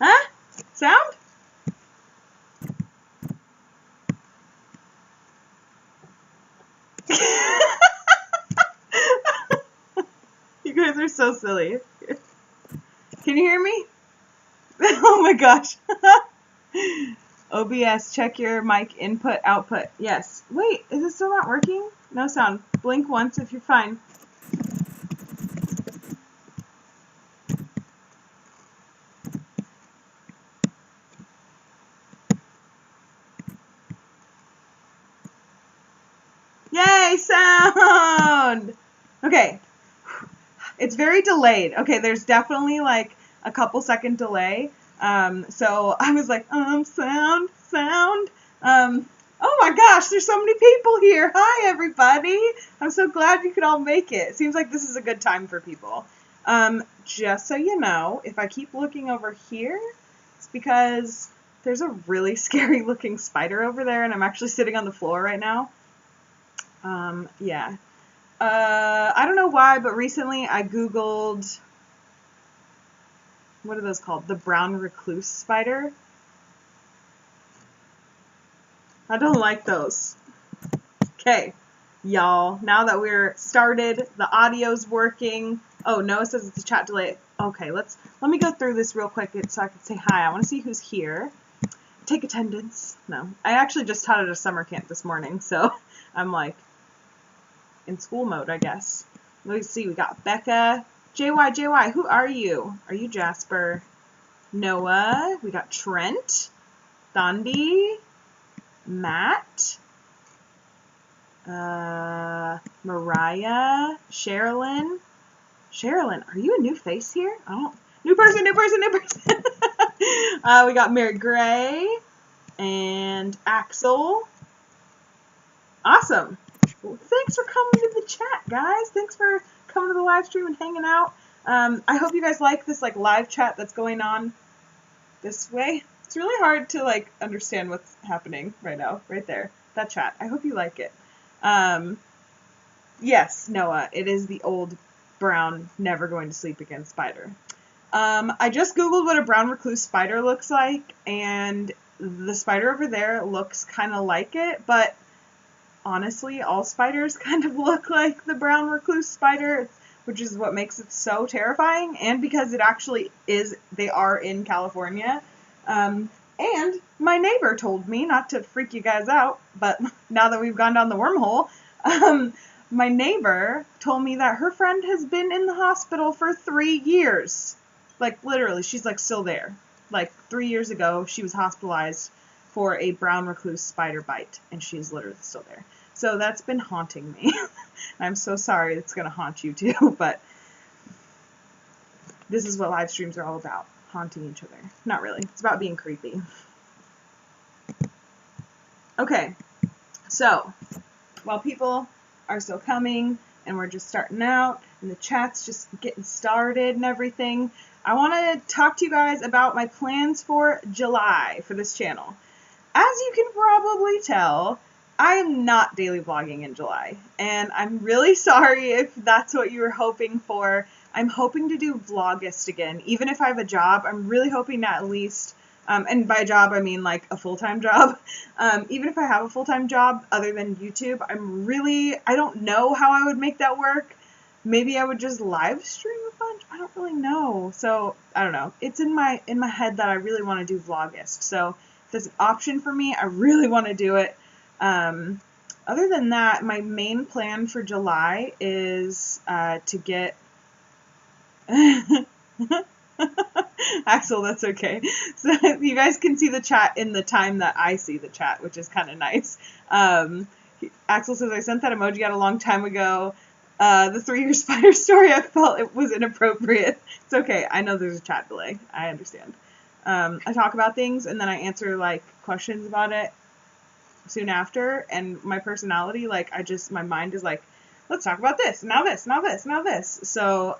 Huh? Sound? You guys are so silly. Can you hear me? Oh my gosh. OBS, check your mic input, output. Yes. Wait, is it still not working? No sound. Blink once if you're fine. Yay, sound! Okay. It's very delayed. Okay, there's definitely like a couple second delay. So I was like, sound. Oh my gosh, there's so many people here. Hi, everybody. I'm so glad you could all make it. It seems like this is a good time for people. Just so you know, if I keep looking over here, it's because there's a really scary looking spider over there, and I'm actually sitting on the floor right now. Yeah. I don't know why, but recently I Googled, what are those called? The brown recluse spider. I don't like those. Okay, y'all, now that we're started, the audio's working. Oh, no, it says it's a chat delay. Okay, let me go through this real quick so I can say hi. I want to see who's here. Take attendance. No, I actually just taught at a summer camp this morning, so I'm like in school mode, I guess. Let's see, we got Becca. JY, who are you? Are you Jasper? Noah. We got Trent. Thandi. Matt. Mariah. Sherilyn. Are you a new face here? Oh, new person. We got Mary Gray. And Axel. Awesome. Well, thanks for coming to the chat, guys. Thanks for coming to the live stream and hanging out. I hope you guys like this like live chat that's going on this way. It's really hard to like understand what's happening right now, right there. That chat. I hope you like it. Yes, Noah, it is the old brown never going to sleep again spider. I just Googled what a brown recluse spider looks like, and the spider over there looks kind of like it, but honestly, all spiders kind of look like the brown recluse spider, which is what makes it so terrifying, and because it actually is, they are in California. And my neighbor told me, not to freak you guys out, but now that we've gone down the wormhole, my neighbor told me that her friend has been in the hospital for 3 years. Like, literally, she's, like, still there. Like, 3 years ago, she was hospitalized for a brown recluse spider bite, and she's literally still there. So that's been haunting me. I'm so sorry it's going to haunt you too, but this is what live streams are all about, haunting each other. Not really. It's about being creepy. Okay, so while people are still coming and we're just starting out and the chat's just getting started and everything, I want to talk to you guys about my plans for July for this channel. As you can probably tell, I am not daily vlogging in July, and I'm really sorry if that's what you were hoping for. I'm hoping to do Vlogust again. Even if I have a job, I'm really hoping to at least, and by job I mean like a full-time job, even if I have a full-time job other than YouTube, I don't know how I would make that work. Maybe I would just live stream a bunch. I don't really know. So, I don't know. It's in my head that I really want to do Vlogust. So, if there's an option for me, I really want to do it. Other than that, my main plan for July is to get... Axel, that's okay. So you guys can see the chat in the time that I see the chat, which is kind of nice. Axel says, I sent that emoji out a long time ago. The 3-year spider story, I felt it was inappropriate. It's okay. I know there's a chat delay. I understand. I talk about things and then I answer like questions about it soon after, and my personality, like my mind is like, let's talk about this, now this, now this, now this. So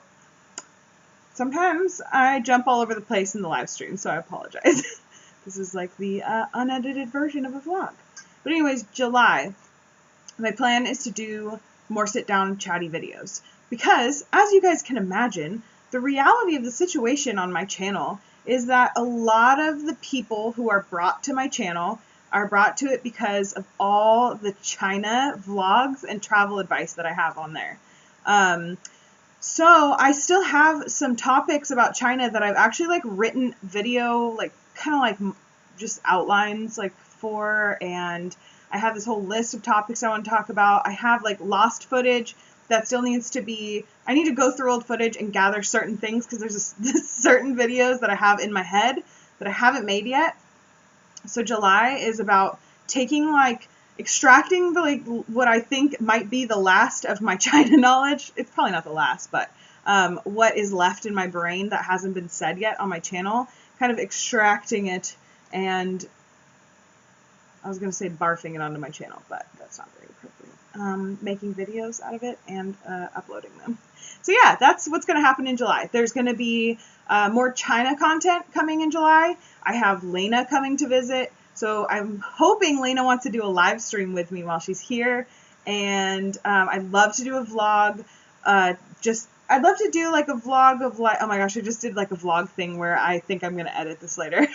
sometimes I jump all over the place in the live stream, so I apologize. This is like the unedited version of a vlog. But anyways, July, my plan is to do more sit-down chatty videos, because as you guys can imagine, the reality of the situation on my channel is that a lot of the people who are brought to my channel are brought to it because of all the China vlogs and travel advice that I have on there. So I still have some topics about China that I've actually like written video, like kind of like just outlines like for, and I have this whole list of topics I want to talk about. I have like lost footage that still needs to be, I need to go through old footage and gather certain things because there's this certain videos that I have in my head that I haven't made yet. So July is about taking like, extracting the, like what I think might be the last of my China knowledge. It's probably not the last, but what is left in my brain that hasn't been said yet on my channel, kind of extracting it, and I was going to say barfing it onto my channel, but that's not very appropriate. Making videos out of it and uploading them. So yeah, that's what's going to happen in July. There's going to be more China content coming in July. I have Lena coming to visit. So I'm hoping Lena wants to do a live stream with me while she's here. And I'd love to do a vlog. I'd love to do like a vlog of like, oh my gosh, I just did like a vlog thing where I think I'm going to edit this later.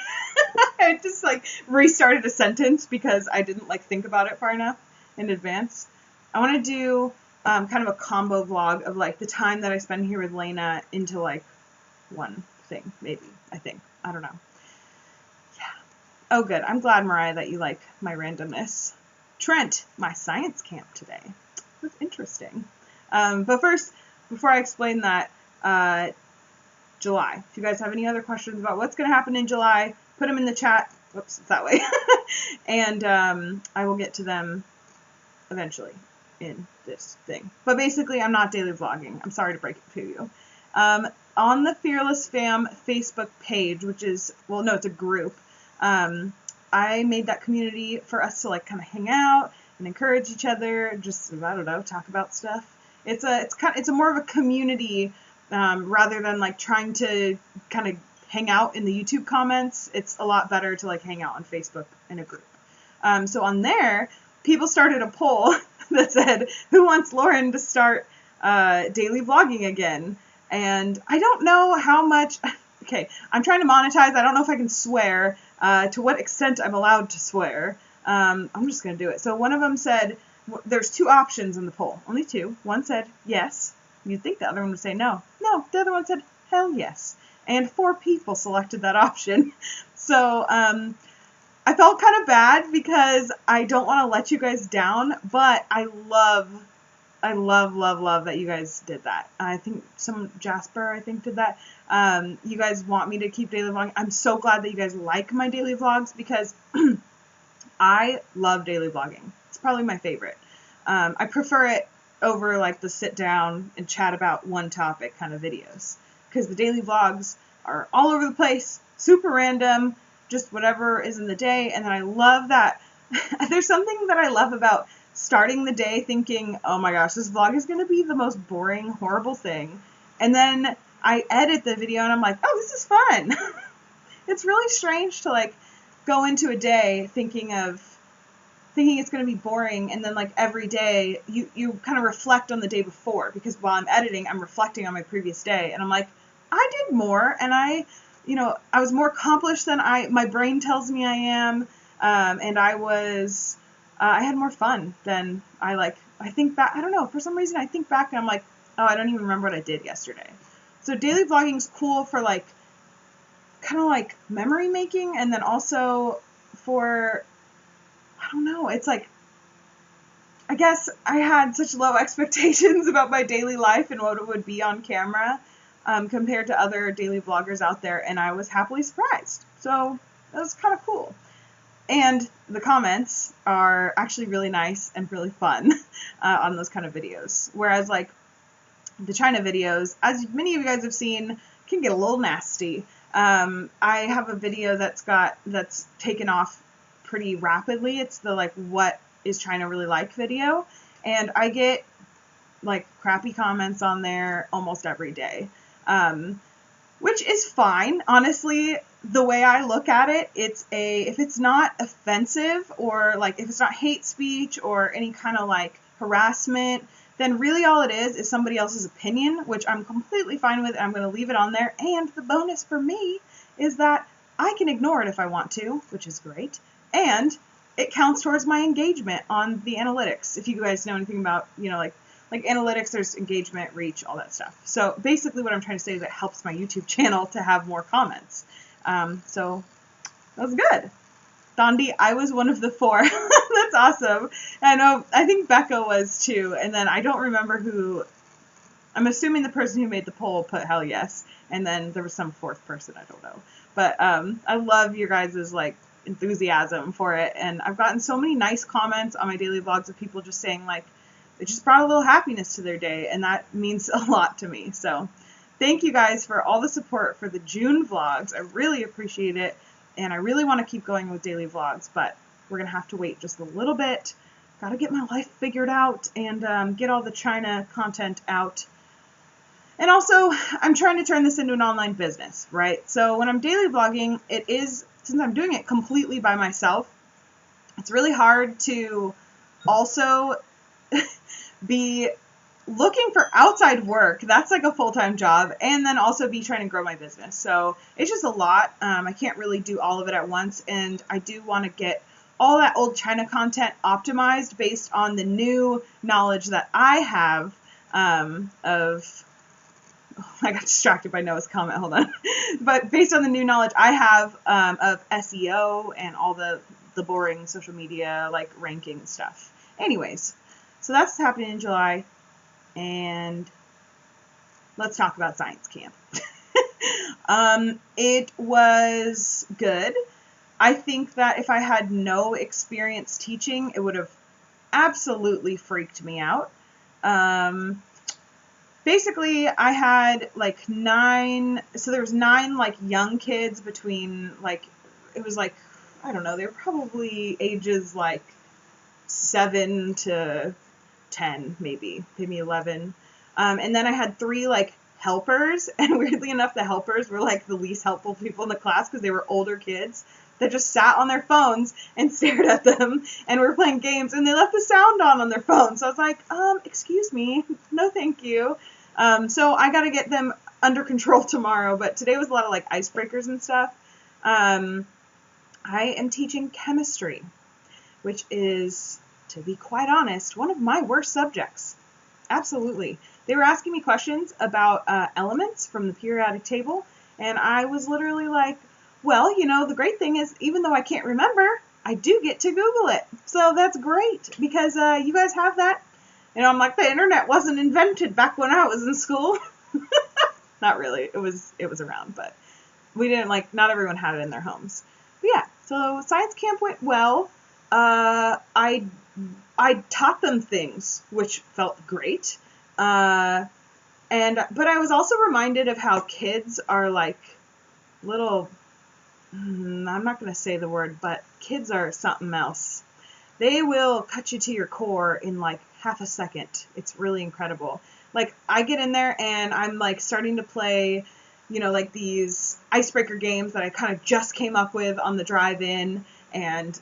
I just like restarted a sentence because I didn't like think about it far enough in advance. I want to do kind of a combo vlog of like the time that I spend here with Lena into like one thing, maybe, I think. I don't know. Yeah. Oh, good. I'm glad, Mariah, that you like my randomness. Trent, my science camp today. It was interesting. But first, before I explain that, July. If you guys have any other questions about what's going to happen in July, put them in the chat. Whoops, it's that way. And I will get to them eventually in this thing. But basically, I'm not daily vlogging. I'm sorry to break it to you. On the Fearless Fam Facebook page, which is, well, no, it's a group. I made that community for us to like kind of hang out and encourage each other. Just, I don't know, talk about stuff. It's a more of a community rather than like trying to kind of hang out in the YouTube comments. It's a lot better to like hang out on Facebook in a group. So on there, people started a poll that said, who wants Lauren to start daily vlogging again? And I don't know how much, okay, I'm trying to monetize. I don't know if I can swear, to what extent I'm allowed to swear. I'm just going to do it. So one of them said, there's two options in the poll, only two. One said yes. You'd think the other one would say no. No, the other one said hell yes. And 4 people selected that option. So I felt kind of bad because I don't want to let you guys down, but I love that you guys did that. I think Jasper, did that. You guys want me to keep daily vlogging. I'm so glad that you guys like my daily vlogs because I love daily vlogging. It's probably my favorite. I prefer it over like the sit down and chat about one topic kind of videos because the daily vlogs are all over the place, super random, just whatever is in the day. And then I love that there's something that I love about starting the day thinking, oh my gosh, this vlog is going to be the most boring, horrible thing. And then I edit the video and I'm like, oh, this is fun. It's really strange to like go into a day thinking it's going to be boring. And then like every day you kind of reflect on the day before because while I'm editing, I'm reflecting on my previous day. And I'm like, I did more and I was more accomplished than my brain tells me I am. And I had more fun than I think back. I don't know. For some reason, I think back and I'm like, oh, I don't even remember what I did yesterday. So daily vlogging is cool for like, kind of like memory making. And then also for, I don't know. It's like, I guess I had such low expectations about my daily life and what it would be on camera compared to other daily vloggers out there. And I was happily surprised. So that was kind of cool. And the comments are actually really nice and really fun on those kind of videos. Whereas like the China videos, as many of you guys have seen, can get a little nasty. I have a video that's taken off pretty rapidly. It's the like, what is China really like video. And I get like crappy comments on there almost every day. Which is fine. Honestly, the way I look at it, if it's not offensive or like if it's not hate speech or any kind of like harassment, then really all it is somebody else's opinion, which I'm completely fine with. I'm going to leave it on there. And the bonus for me is that I can ignore it if I want to, which is great, and it counts towards my engagement on the analytics. If you guys know anything about, like analytics, there's engagement, reach, all that stuff. So basically what I'm trying to say is it helps my YouTube channel to have more comments. So that was good. Dondi, I was one of the 4. That's awesome. I think Becca was too, and then I don't remember who. I'm assuming the person who made the poll put hell yes, and then there was some 4th person, I don't know. But I love your guys' like enthusiasm for it, and I've gotten so many nice comments on my daily vlogs of people just saying like it just brought a little happiness to their day, and that means a lot to me. So thank you guys for all the support for the June vlogs. I really appreciate it, and I really want to keep going with daily vlogs, but we're gonna have to wait just a little bit. Gotta get my life figured out and get all the China content out. And also, I'm trying to turn this into an online business, right? So when I'm daily vlogging, since I'm doing it completely by myself, it's really hard to also be looking for outside work. That's like a full-time job, and then also be trying to grow my business. So it's just a lot. I can't really do all of it at once, and I do want to get all that old China content optimized based on the new knowledge that I have I got distracted by Noah's comment, hold on. But based on the new knowledge I have of SEO and all the boring social media, like ranking stuff. Anyways, so that's happening in July, and let's talk about science camp. It was good. I think that if I had no experience teaching, it would have absolutely freaked me out. Basically, I had like 9, so there was 9 like young kids between like, it was like, I don't know, they were probably ages like 7 to 10, maybe 11. And then I had 3 like helpers, and weirdly enough, the helpers were like the least helpful people in the class because they were older kids that just sat on their phones and stared at them and were playing games, and they left the sound on their phone. So I was like, excuse me, no thank you. So I got to get them under control tomorrow, but today was a lot of like icebreakers and stuff. I am teaching chemistry, which is, to be quite honest, one of my worst subjects. Absolutely. They were asking me questions about elements from the periodic table, and I was literally like, well, the great thing is, even though I can't remember, I do get to Google it. So that's great, because you guys have that. I'm like, the internet wasn't invented back when I was in school. Not really. It was around, but we didn't, like, not everyone had it in their homes. But yeah, so science camp went well. I taught them things, which felt great. But I was also reminded of how kids are like little, I'm not going to say the word, but kids are something else. They will cut you to your core in like half a second. It's really incredible. Like, I get in there and I'm like starting to play, like these icebreaker games that I kind of just came up with on the drive-in, and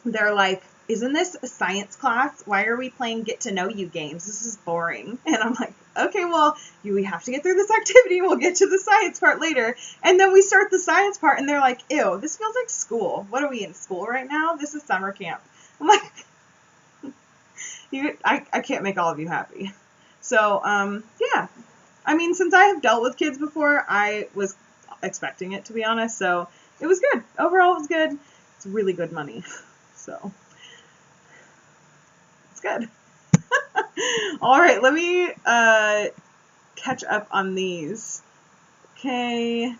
they're like, isn't this a science class? Why are we playing get to know you games? This is boring. And I'm like, okay, well, we have to get through this activity. We'll get to the science part later. And then we start the science part, and they're like, ew, this feels like school. What are we, in school right now? This is summer camp. I'm like, I can't make all of you happy. So, yeah. I mean, since I have dealt with kids before, I was expecting it, to be honest. So it was good. Overall, it was good. It's really good money. So it's good. All right, let me catch up on these. Okay.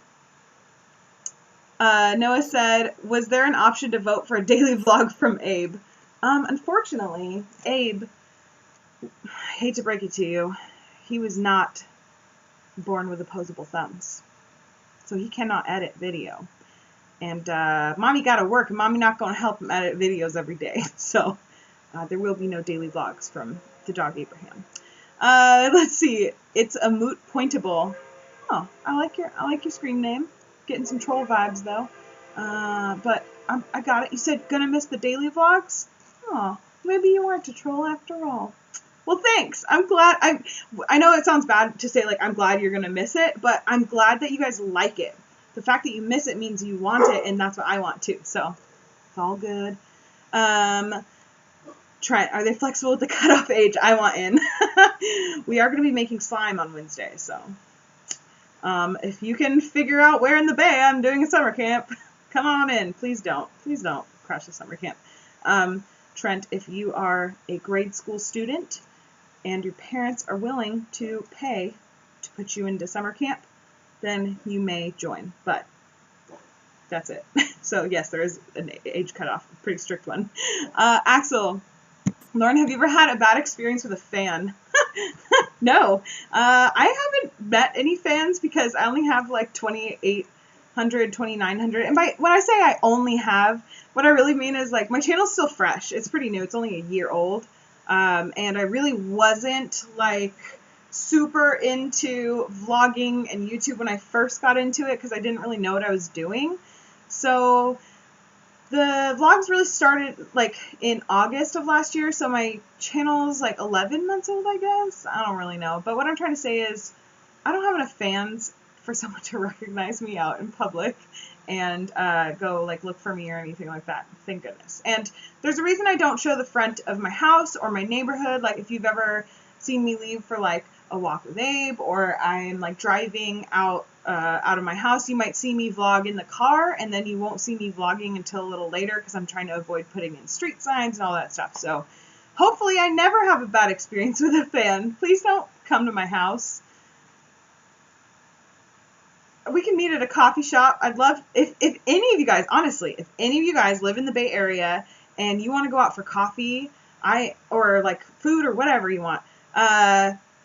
Noah said, was there an option to vote for a daily vlog from Abe? Unfortunately, Abe, I hate to break it to you, he was not born with opposable thumbs. So he cannot edit video. And Mommy got to work, and Mommy not going to help him edit videos every day. So there will be no daily vlogs from the dog Abraham. Let's see. It's a moot pointable. Oh, I like your screen name. Getting some troll vibes though. But I got it. You said gonna miss the daily vlogs? Oh, maybe you weren't a troll after all. Well, thanks. I'm glad. I know it sounds bad to say like I'm glad you're gonna miss it, but I'm glad that you guys like it. the fact that you miss it means you want it, and that's what I want too. So it's all good. Trent, are they flexible with the cutoff age? I want in. We are going to be making slime on Wednesday, so if you can figure out where in the Bay I'm doing a summer camp, come on in. Please don't crash the summer camp. Trent, if you are a grade school student and your parents are willing to pay to put you into summer camp, then you may join, but that's it. So yes, there is an age cutoff, a pretty strict one. Axel, Lauren, have you ever had a bad experience with a fan? No, I haven't met any fans because I only have like 2,800, 2,900. And when I say I only have, what I really mean is like my channel's still fresh. It's pretty new. It's only a year old. And I really wasn't like super into vlogging and YouTube when I first got into it because I didn't really know what I was doing. So the vlogs really started like in August of last year, so my channel's like 11 months old, I guess. I don't really know. But what I'm trying to say is I don't have enough fans for someone to recognize me out in public and go like look for me or anything like that. Thank goodness. And there's a reason I don't show the front of my house or my neighborhood. Like if you've ever seen me leave for like a walk with Abe, or I'm like driving out of my house, you might see me vlog in the car, and then you won't see me vlogging until a little later because I'm trying to avoid putting in street signs and all that stuff. So hopefully I never have a bad experience with a fan. Please don't come to my house. We can meet at a coffee shop. I'd love, if any of you guys, honestly, if any of you guys live in the Bay Area and you want to go out for coffee, or like food or whatever you want,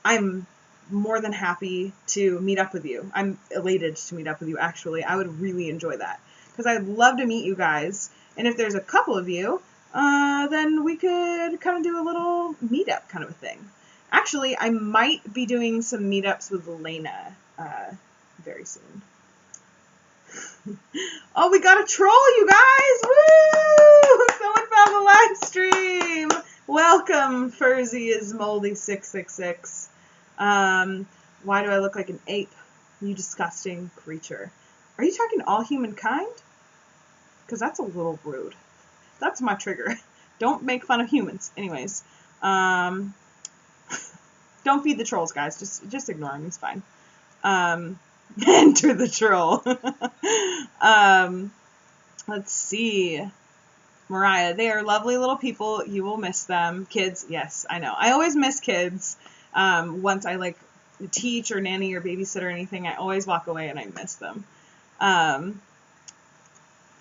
I'm more than happy to meet up with you. I'm elated to meet up with you, actually. I would really enjoy that because I'd love to meet you guys. And if there's a couple of you, then we could kind of do a little meetup kind of a thing. Actually, I might be doing some meetups with Elena very soon. Oh, we got a troll, you guys! Woo! Someone found the live stream! Welcome, Furzy is Moldy 666. Why do I look like an ape? You disgusting creature. Are you talking all humankind? Because that's a little rude. That's my trigger. Don't make fun of humans. Anyways, don't feed the trolls, guys. Just ignore them. It's fine. Enter the troll. Let's see. Mariah, they are lovely little people. You will miss them. Kids, yes, I know. I always miss kids. Once I like teach or nanny or babysit or anything, I always walk away and I miss them.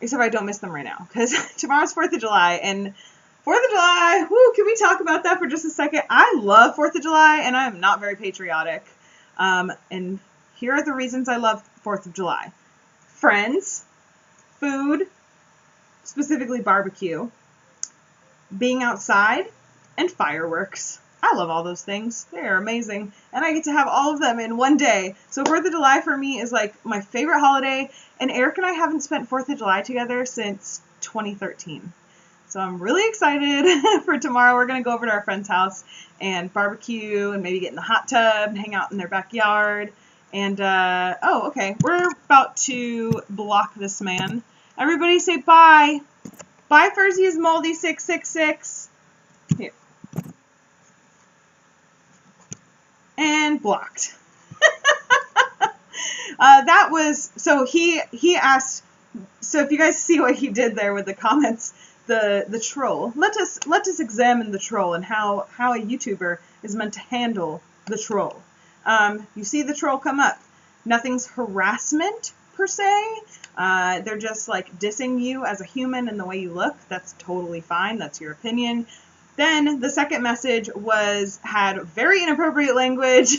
Except I don't miss them right now because tomorrow's 4th of July, and 4th of July, whoo, can we talk about that for just a second? I love 4th of July and I am not very patriotic. And here are the reasons I love 4th of July. Friends, food, specifically barbecue, being outside, and fireworks. I love all those things. They are amazing. And I get to have all of them in one day. So 4th of July for me is like my favorite holiday. And Eric and I haven't spent 4th of July together since 2013. So I'm really excited for tomorrow. We're going to go over to our friend's house and barbecue and maybe get in the hot tub and hang out in their backyard. And, oh, okay. We're about to block this man. Everybody say bye. Bye, Furzy is Moldy 666. Here. And blocked. That was, so he asked, so if you guys see what he did there with the comments, the troll, let us examine the troll and how a YouTuber is meant to handle the troll. You see the troll come up. Nothing's harassment per se. They're just like dissing you as a human and the way you look. That's totally fine. That's your opinion. Then the second message had very inappropriate language.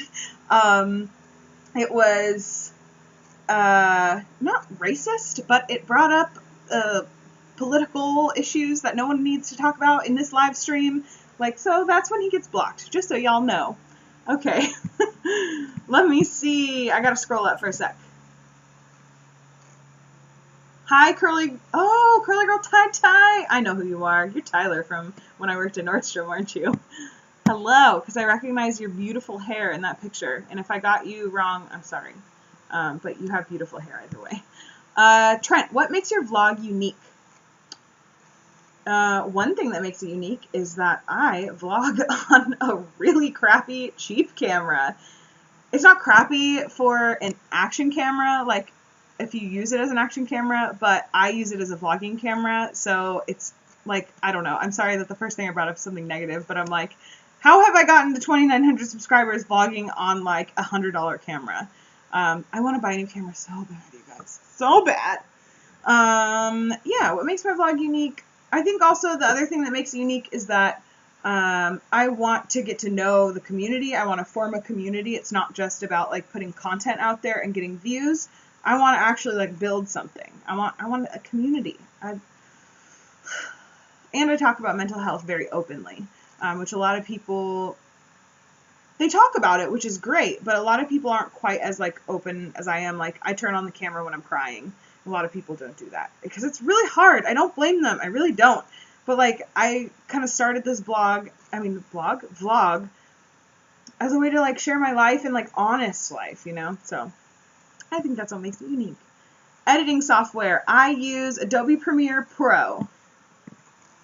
It was not racist, but it brought up political issues that no one needs to talk about in this live stream. Like, so that's when he gets blocked, just so y'all know. Okay. Let me see. I gotta scroll up for a sec. Hi, Curly Girl Tie. I know who you are. You're Tyler from when I worked at Nordstrom, aren't you? Hello, because I recognize your beautiful hair in that picture. And if I got you wrong, I'm sorry. But you have beautiful hair either way. Trent, what makes your vlog unique? One thing that makes it unique is that I vlog on a really crappy, cheap camera. It's not crappy for an action camera, like if you use it as an action camera, but I use it as a vlogging camera, so it's like, I don't know. I'm sorry that the first thing I brought up is something negative, but I'm like, how have I gotten to 2,900 subscribers vlogging on like a $100 camera? I want to buy a new camera so bad, you guys. So bad. Yeah, what makes my vlog unique? I think also the other thing that makes it unique is that I want to get to know the community. I want to form a community. It's not just about like putting content out there and getting views. I want to actually like build something. I want a community. And I talk about mental health very openly, which a lot of people, they talk about it, which is great, but a lot of people aren't quite as like open as I am. Like I turn on the camera when I'm crying. A lot of people don't do that because it's really hard. I don't blame them. I really don't. But like I kind of started this vlog as a way to like share my life and like honest life, you know? So I think that's what makes it unique. Editing software. I use Adobe Premiere Pro.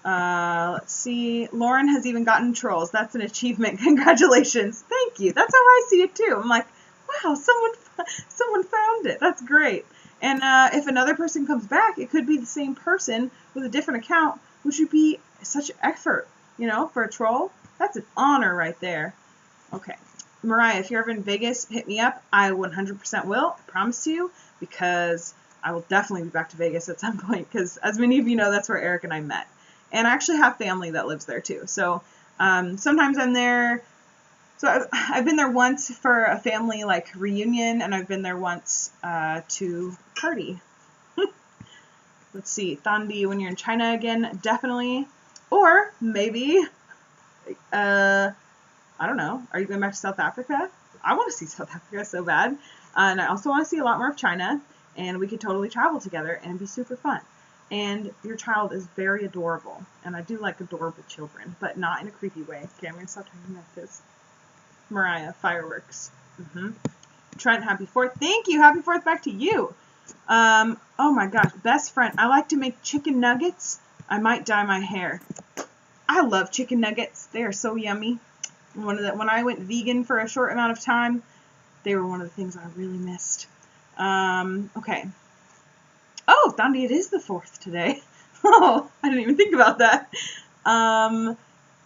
Let's see. Lauren has even gotten trolls. That's an achievement. Congratulations. Thank you. That's how I see it too. I'm like, wow, someone found it. That's great. And if another person comes back, it could be the same person with a different account, which would be such effort, you know, for a troll. That's an honor right there. Okay. Mariah, if you're ever in Vegas, hit me up. I 100% will. I promise you, because I will definitely be back to Vegas at some point, because as many of you know, that's where Eric and I met. And I actually have family that lives there too. So sometimes I'm there. So I've been there once for a family like reunion, and I've been there once to party. Let's see, Thandi, when you're in China again, definitely. Or maybe, I don't know, are you going back to South Africa? I want to see South Africa so bad. And I also want to see a lot more of China, and we could totally travel together and be super fun. And your child is very adorable, and I do like adorable children, but not in a creepy way. Okay, I'm going to stop talking about this. Mariah, fireworks. Trent, happy 4th. Thank you. Happy 4th back to you. Oh my gosh. Best friend. I like to make chicken nuggets. I might dye my hair. I love chicken nuggets. They are so yummy. When I went vegan for a short amount of time, they were one of the things I really missed. Okay. Oh, Thandi, it is the 4th today. Oh, I didn't even think about that.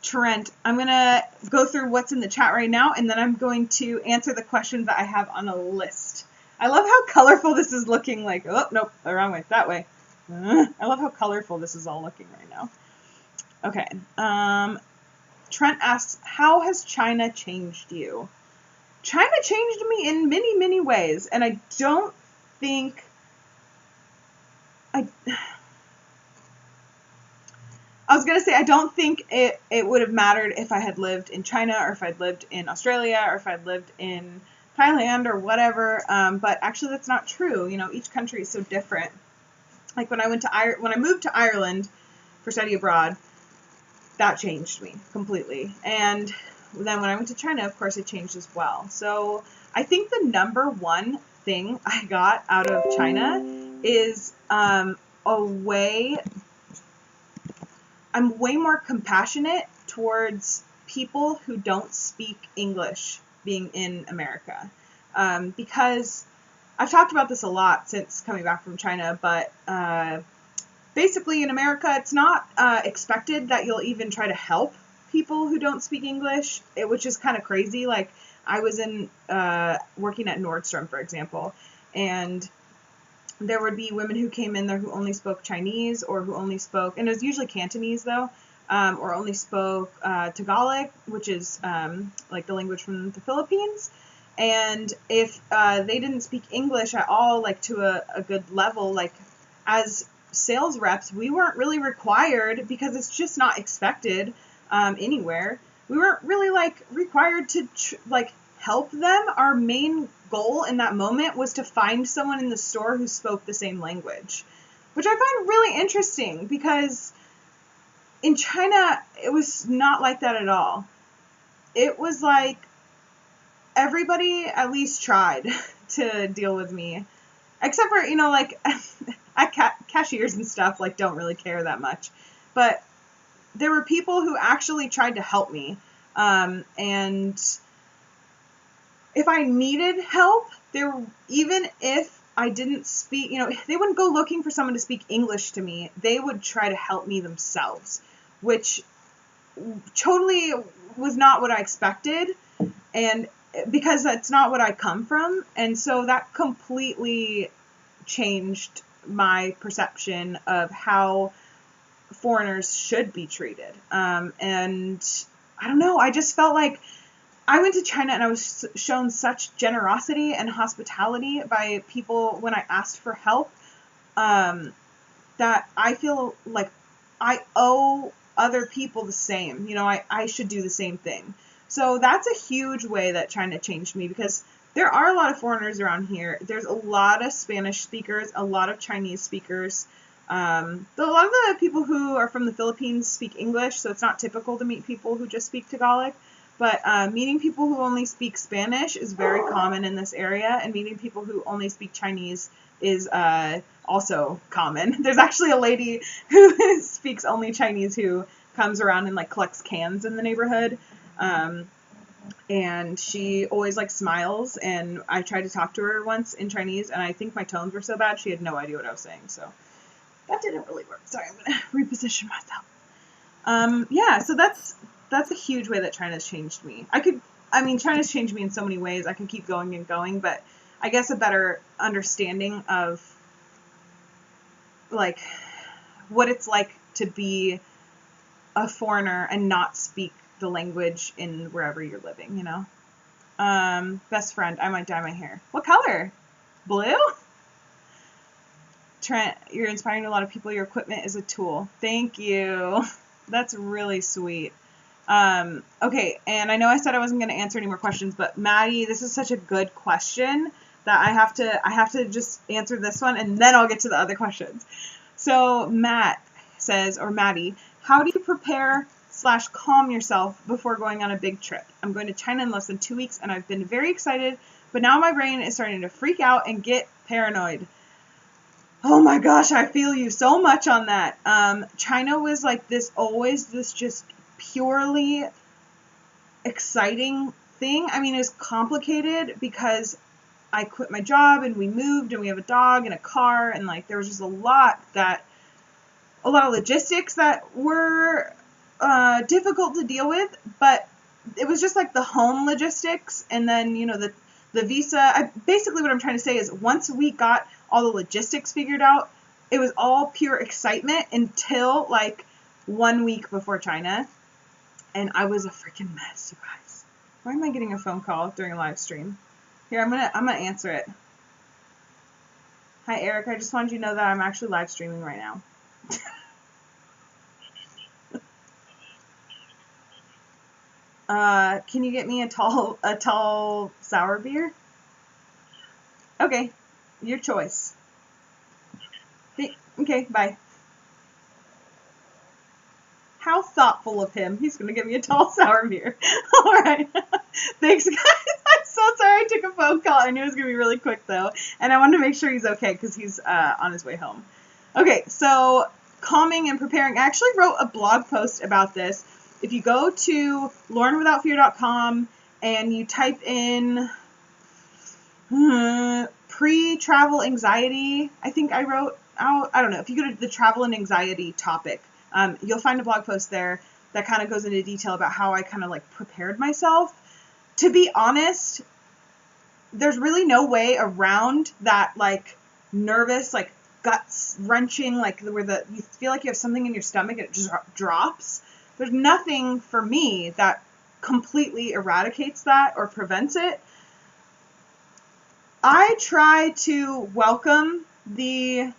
Trent, I'm going to go through what's in the chat right now, and then I'm going to answer the questions that I have on a list. I love how colorful this is looking. Like, oh, nope, the wrong way, that way. I love how colorful this is all looking right now. Okay. Trent asks, how has China changed you? China changed me in many, many ways, and I don't think... I was going to say, I don't think it would have mattered if I had lived in China, or if I'd lived in Australia, or if I'd lived in Thailand or whatever, but actually that's not true. You know, each country is so different. Like when I moved to Ireland for study abroad, that changed me completely. And then when I went to China, of course, it changed as well. So I think the number one thing I got out of China is I'm way more compassionate towards people who don't speak English being in America. Because I've talked about this a lot since coming back from China, but basically in America, it's not expected that you'll even try to help people who don't speak English, which is kind of crazy. Like I was working at Nordstrom, for example, and there would be women who came in there who only spoke Chinese, or who only spoke, and it was usually Cantonese though, or only spoke Tagalog, which is like the language from the Philippines. And if they didn't speak English at all, like to a good level, like as sales reps, we weren't really required, because it's just not expected anywhere. We weren't really like required to help them. Our main goal in that moment was to find someone in the store who spoke the same language, which I find really interesting, because in China, it was not like that at all. It was like everybody at least tried to deal with me. except for, like, cashiers and stuff, like, don't really care that much. But there were people who actually tried to help me. And if I needed help, even if I didn't speak, they wouldn't go looking for someone to speak English to me. They would try to help me themselves, which totally was not what I expected. And because that's not what I come from. And so that completely changed my perception of how foreigners should be treated. And I don't know, I just felt like I went to China and I was shown such generosity and hospitality by people when I asked for help, that I feel like I owe other people the same. I should do the same thing. So that's a huge way that China changed me, because there are a lot of foreigners around here. There's a lot of Spanish speakers, a lot of Chinese speakers. A lot of the people who are from the Philippines speak English, so it's not typical to meet people who just speak Tagalog. But meeting people who only speak Spanish is very common in this area, and meeting people who only speak Chinese is also common. There's actually a lady who speaks only Chinese who comes around and like collects cans in the neighborhood. And she always like smiles, and I tried to talk to her once in Chinese, and I think my tones were so bad she had no idea what I was saying, so that didn't really work. Sorry, I'm gonna reposition myself. Yeah, so that's a huge way that China's changed me. China's changed me in so many ways. I could keep going and going, but I guess a better understanding of like what it's like to be a foreigner and not speak the language in wherever you're living, Best friend, I might dye my hair. What color? Blue? Trent, you're inspiring a lot of people. Your equipment is a tool. Thank you. That's really sweet. Okay, and I know I said I wasn't going to answer any more questions, but Maddie, this is such a good question that I have to just answer this one, and then I'll get to the other questions. So Matt says, or Maddie, how do you prepare / calm yourself before going on a big trip? I'm going to China in less than 2 weeks, and I've been very excited, but now my brain is starting to freak out and get paranoid. Oh my gosh, I feel you so much on that. China was like always this just purely exciting thing. It was complicated because I quit my job and we moved and we have a dog and a car, and like there was just a lot of logistics that were difficult to deal with, but it was just like the home logistics, and then the visa. Basically what I'm trying to say is once we got all the logistics figured out, it was all pure excitement until like 1 week before China, and I was a freaking mess, you guys. Why am I getting a phone call during a live stream? Here, I'm gonna answer it. Hi Eric, I just wanted you to know that I'm actually live streaming right now. Can you get me a tall sour beer? Okay, your choice. Okay, bye. How thoughtful of him. He's going to give me a tall sour beer. All right. Thanks, guys. I'm so sorry I took a phone call. I knew it was going to be really quick, though. And I wanted to make sure he's okay because he's on his way home. Okay, so calming and preparing. I actually wrote a blog post about this. If you go to laurenwithoutfear.com and you type in pre-travel anxiety, I think I wrote out, I don't know, if you go to the travel and anxiety topic, you'll find a blog post there that kind of goes into detail about how I kind of like prepared myself. To be honest, there's really no way around that like nervous, like guts wrenching, like where you feel like you have something in your stomach and it just drops. There's nothing for me that completely eradicates that or prevents it. I try to welcome the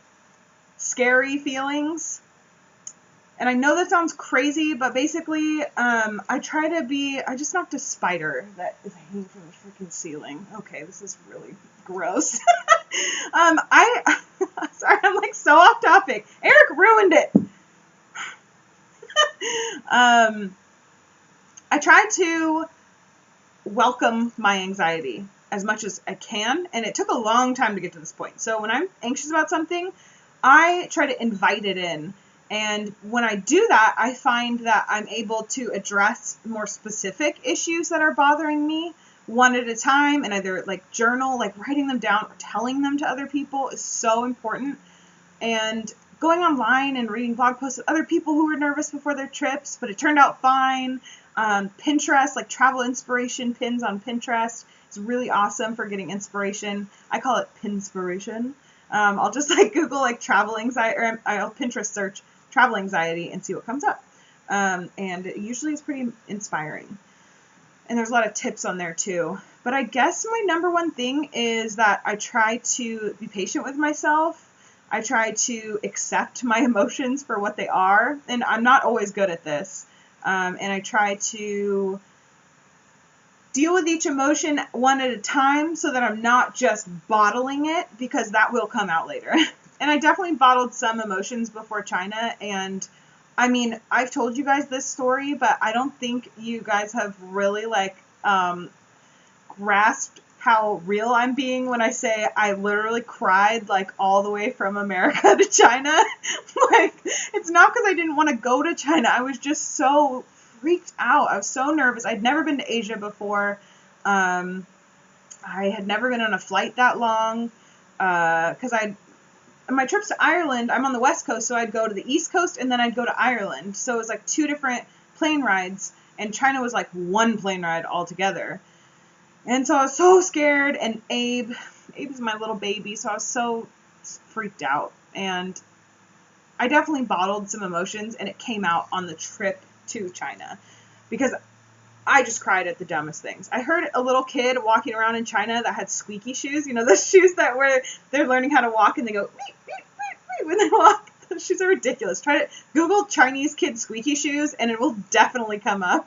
scary feelings. And I know that sounds crazy, but basically, I just knocked a spider that is hanging from the freaking ceiling. Okay, this is really gross. Sorry, I'm like so off topic. Eric ruined it. I try to welcome my anxiety. as much as I can. And it took a long time to get to this point. So when I'm anxious about something, I try to invite it in. And when I do that, I find that I'm able to address more specific issues that are bothering me one at a time, and either like journal, like writing them down or telling them to other people is so important. And going online and reading blog posts of other people who were nervous before their trips, but it turned out fine. Pinterest, like travel inspiration pins on Pinterest, is really awesome for getting inspiration. I call it pinspiration. I'll just like Google like travel anxiety, or I'll Pinterest search travel anxiety and see what comes up. And it usually is pretty inspiring. And there's a lot of tips on there too. But I guess my number one thing is that I try to be patient with myself. I try to accept my emotions for what they are. And I'm not always good at this. And I try to deal with each emotion one at a time so that I'm not just bottling it, because that will come out later. And I definitely bottled some emotions before China. And I mean, I've told you guys this story, but I don't think you guys have really like grasped how real I'm being when I say I literally cried like all the way from America to China. Like, it's not because I didn't want to go to China. I was just so freaked out. I was so nervous. I'd never been to Asia before. I had never been on a flight that long, because my trips to Ireland, I'm on the West Coast, so I'd go to the East Coast and then I'd go to Ireland. So it was like 2 different plane rides, and China was like 1 plane ride altogether. And so I was so scared, and Abe is my little baby, so I was so freaked out. And I definitely bottled some emotions, and it came out on the trip to China, because I just cried at the dumbest things. I heard a little kid walking around in China that had squeaky shoes. You know, those shoes that where they're learning how to walk and they go beep, beep, beep, beep when they walk. Those shoes are ridiculous. Try to Google Chinese kid squeaky shoes and it will definitely come up.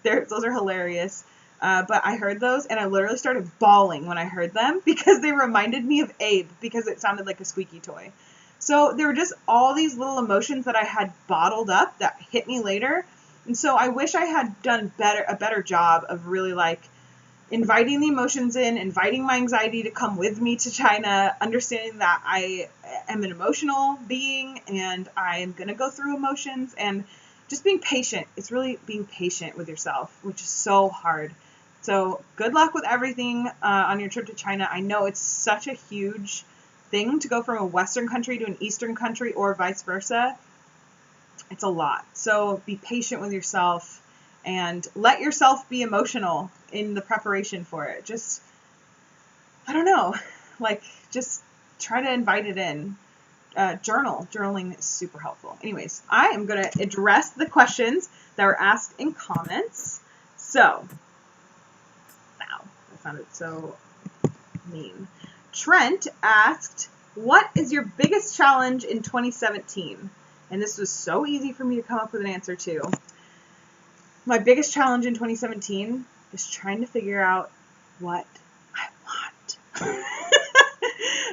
Those are hilarious. But I heard those and I literally started bawling when I heard them, because they reminded me of Abe, because it sounded like a squeaky toy. So there were just all these little emotions that I had bottled up that hit me later. And so I wish I had done a better job of really like inviting the emotions in, inviting my anxiety to come with me to China, understanding that I am an emotional being and I am going to go through emotions, and just being patient. It's really being patient with yourself, which is so hard. So good luck with everything on your trip to China. I know it's such a huge thing to go from a Western country to an Eastern country, or vice versa. It's a lot. So be patient with yourself and let yourself be emotional in the preparation for it. Just, I don't know, like just try to invite it in. Journaling is super helpful. Anyways, I am going to address the questions that were asked in comments. So, wow, that sounded so mean. Trent asked, what is your biggest challenge in 2017? And this was so easy for me to come up with an answer to. My biggest challenge in 2017 is trying to figure out what I want.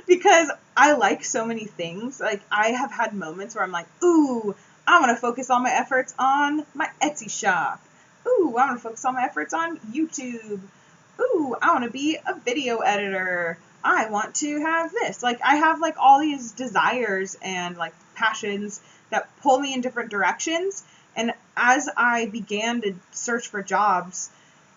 Because I like so many things. Like, I have had moments where I'm like, ooh, I want to focus all my efforts on my Etsy shop. Ooh, I want to focus all my efforts on YouTube. Ooh, I want to be a video editor. I want to have this. Like, I have like all these desires and like passions that pull me in different directions. And as I began to search for jobs,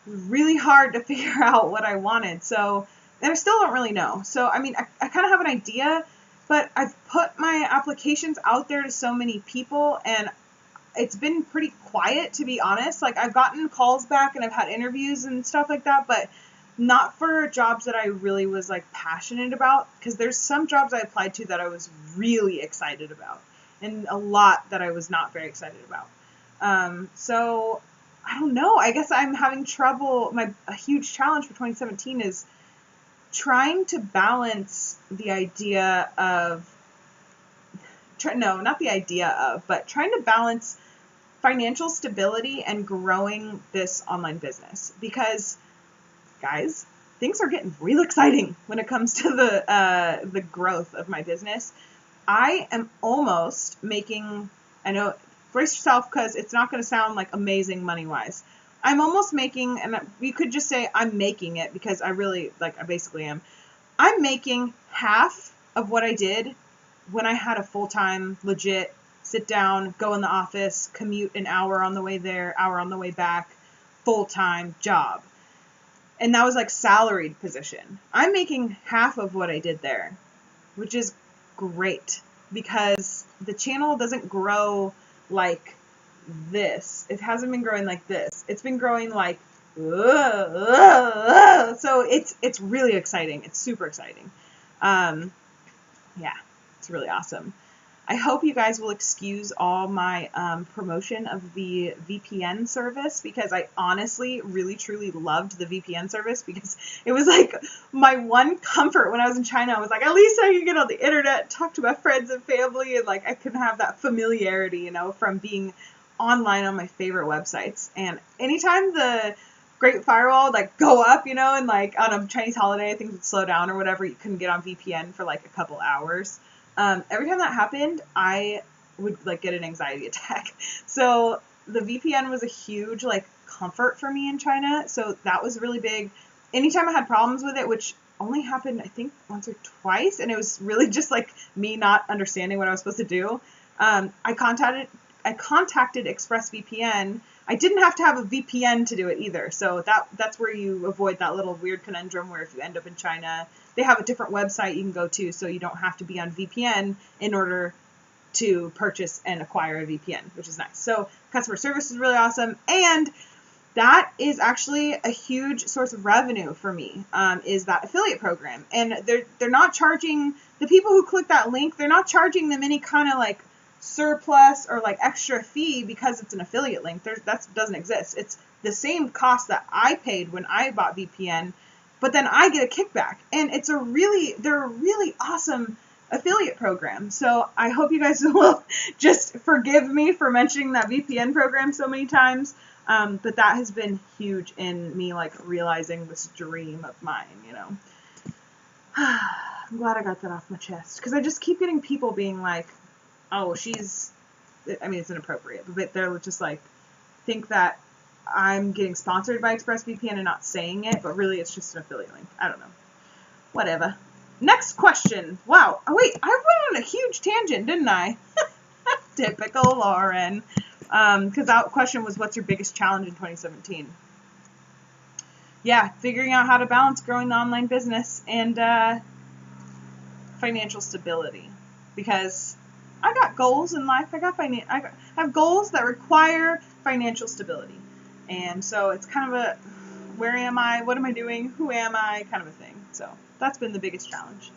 it was really hard to figure out what I wanted. So, and I still don't really know. So, I mean, I kind of have an idea, but I've put my applications out there to so many people, and it's been pretty quiet, to be honest. Like, I've gotten calls back and I've had interviews and stuff like that, but not for jobs that I really was like passionate about, because there's some jobs I applied to that I was really excited about, and a lot that I was not very excited about. So I don't know. I guess I'm having trouble. A huge challenge for 2017 is trying to balance the idea of, but trying to balance financial stability and growing this online business. Because, guys, things are getting real exciting when it comes to the growth of my business. I am almost making, I know, brace yourself, because it's not going to sound like amazing money-wise, I'm almost making, and you could just say I'm making it because I basically am. I'm making half of what I did when I had a full-time, legit, sit down, go in the office, commute an hour on the way there, hour on the way back, full-time job. And that was like salaried position. I'm making half of what I did there, which is great because the channel doesn't grow like this. It hasn't been growing like this. It's been growing like, so it's really exciting. It's super exciting. Yeah, it's really awesome. I hope you guys will excuse all my promotion of the VPN service because I honestly really truly loved the VPN service because it was like my one comfort when I was in China. I was like, at least I could get on the internet, talk to my friends and family, and like I could have that familiarity, you know, from being online on my favorite websites. And anytime the Great Firewall like go up, you know, and like on a Chinese holiday things would slow down or whatever, you couldn't get on VPN for like a couple hours. Every time that happened, I would like get an anxiety attack. So the VPN was a huge like comfort for me in China. So that was really big. Anytime I had problems with it, which only happened I think once or twice, and it was really just like me not understanding what I was supposed to do. I contacted ExpressVPN. I didn't have to have a VPN to do it either. So that's where you avoid that little weird conundrum where if you end up in China, they have a different website you can go to, so you don't have to be on VPN in order to purchase and acquire a VPN, which is nice. So customer service is really awesome. And that is actually a huge source of revenue for me, is that affiliate program. And they're not charging, the people who click that link, they're not charging them any kind of like surplus or like extra fee because it's an affiliate link. That doesn't exist. It's the same cost that I paid when I bought VPN, but then I get a kickback. And they're a really awesome affiliate program. So I hope you guys will just forgive me for mentioning that VPN program so many times. But that has been huge in me like realizing this dream of mine, you know. I'm glad I got that off my chest because I just keep getting people being like, oh, it's inappropriate, but they're just like, think that I'm getting sponsored by ExpressVPN and not saying it, but really it's just an affiliate link. I don't know. Whatever. Next question. Wow. Oh, wait, I went on a huge tangent, didn't I? Typical Lauren. Because that question was, what's your biggest challenge in 2017? Yeah, figuring out how to balance growing the online business and financial stability. Because I got goals in life. I have goals that require financial stability. And so it's kind of a, where am I? What am I doing? Who am I? Kind of a thing. So that's been the biggest challenge.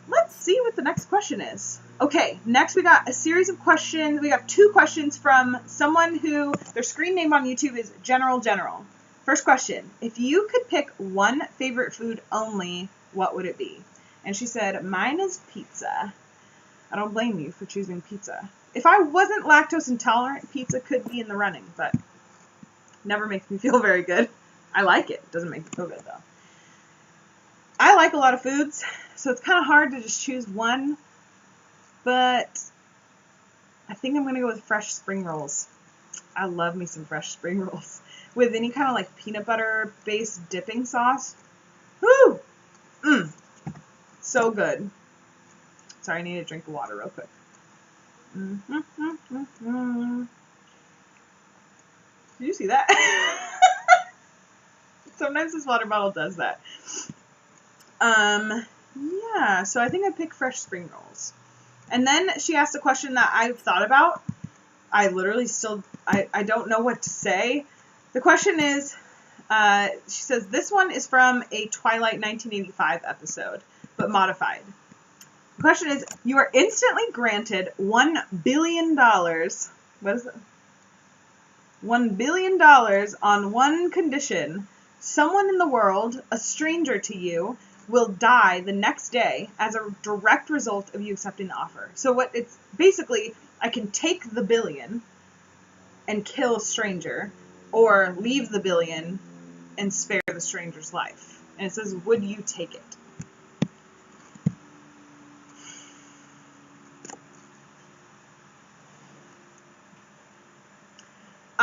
Let's see what the next question is. Okay, next we got a series of questions. We got 2 questions from someone who, their screen name on YouTube is General. First question, if you could pick one favorite food only, what would it be? And she said, mine is pizza. I don't blame you for choosing pizza. If I wasn't lactose intolerant, pizza could be in the running, but never makes me feel very good. I like it. Doesn't make me feel good, though. I like a lot of foods, so it's kind of hard to just choose one, but I think I'm going to go with fresh spring rolls. I love me some fresh spring rolls with any kind of like peanut butter based dipping sauce. Woo! So good. Sorry, I need to drink the water real quick. Did you see that? Sometimes this water bottle does that. Yeah, so I think I'd pick fresh spring rolls. And then she asked a question that I've thought about. I literally still, I don't know what to say. The question is, she says, this one is from a Twilight 1985 episode, but modified. The question is, you are instantly granted $1 billion. What is it? $1 billion on one condition. Someone in the world, a stranger to you, will die the next day as a direct result of you accepting the offer. So what it's basically, I can take the billion and kill a stranger, or leave the billion and spare the stranger's life. And it says, would you take it?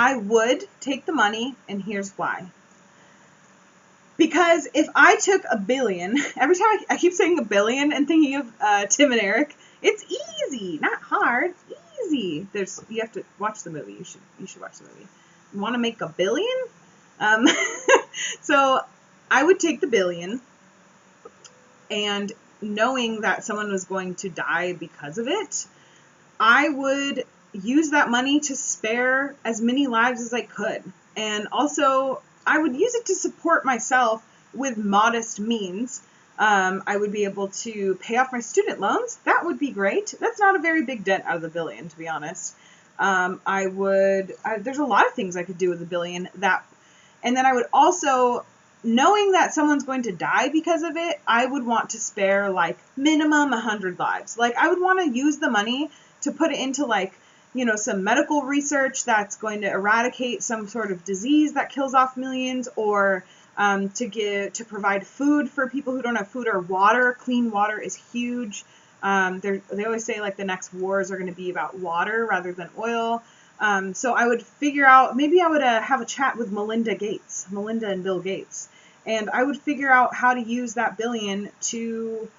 I would take the money, and here's why. Because if I took $1 billion, every time I keep saying $1 billion and thinking of Tim and Eric, it's easy, not hard, easy. You have to watch the movie. You should watch the movie. You want to make $1 billion? So I would take the $1 billion, and knowing that someone was going to die because of it, I would use that money to spare as many lives as I could. And also, I would use it to support myself with modest means. I would be able to pay off my student loans. That would be great. That's not a very big dent out of the $1 billion, to be honest. There's a lot of things I could do with $1 billion. And then I would also, knowing that someone's going to die because of it, I would want to spare like minimum 100 lives. Like I would want to use the money to put it into like, some medical research that's going to eradicate some sort of disease that kills off millions, or to provide food for people who don't have food or water. Clean water is huge. They always say like the next wars are going to be about water rather than oil. So I would figure out, maybe I would have a chat with Melinda and Bill Gates, and I would figure out how to use that $1 billion to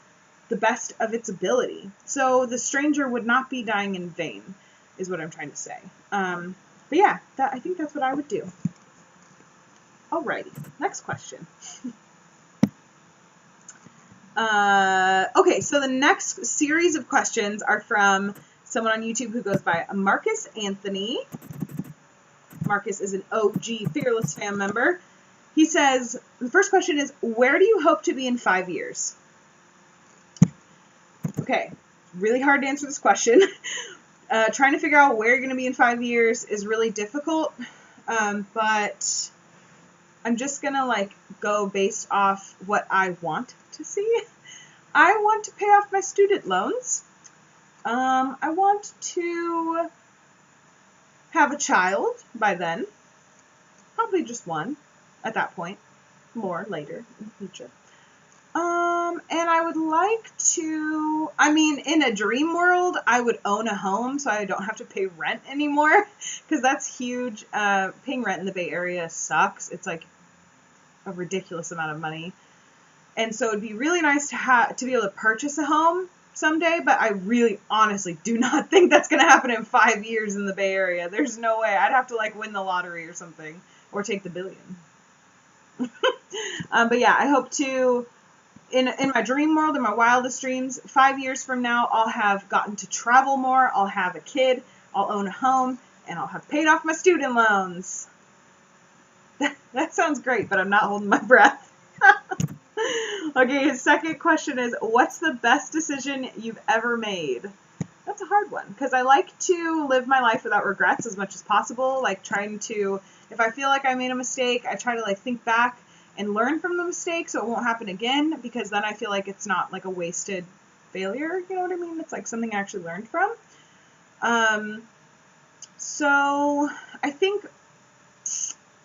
the best of its ability. So the stranger would not be dying in vain, is what I'm trying to say. But yeah, I think that's what I would do. Alrighty, next question. Okay, so the next series of questions are from someone on YouTube who goes by Marcus Anthony. Marcus is an OG Fearless fam member. He says, the first question is, where do you hope to be in 5 years? Okay, really hard to answer this question. Trying to figure out where you're going to be in 5 years is really difficult, but I'm just going to go based off what I want to see. I want to pay off my student loans. I want to have a child by then. Probably just one at that point. More later in the future. And I would like to, in a dream world, I would own a home so I don't have to pay rent anymore, because that's huge. Paying rent in the Bay Area sucks. It's like a ridiculous amount of money. And so it'd be really nice to be able to purchase a home someday, but I really honestly do not think that's going to happen in 5 years in the Bay Area. There's no way. I'd have to win the lottery or something, or take the $1 billion. But yeah, I hope to, in my dream world, in my wildest dreams, 5 years from now, I'll have gotten to travel more, I'll have a kid, I'll own a home, and I'll have paid off my student loans. That sounds great, but I'm not holding my breath. Okay, his second question is, what's the best decision you've ever made? That's a hard one, because I like to live my life without regrets as much as possible. If I feel like I made a mistake, I try to think back and learn from the mistake so it won't happen again, because then I feel like it's not a wasted failure, you know what I mean? It's something I actually learned from. So I think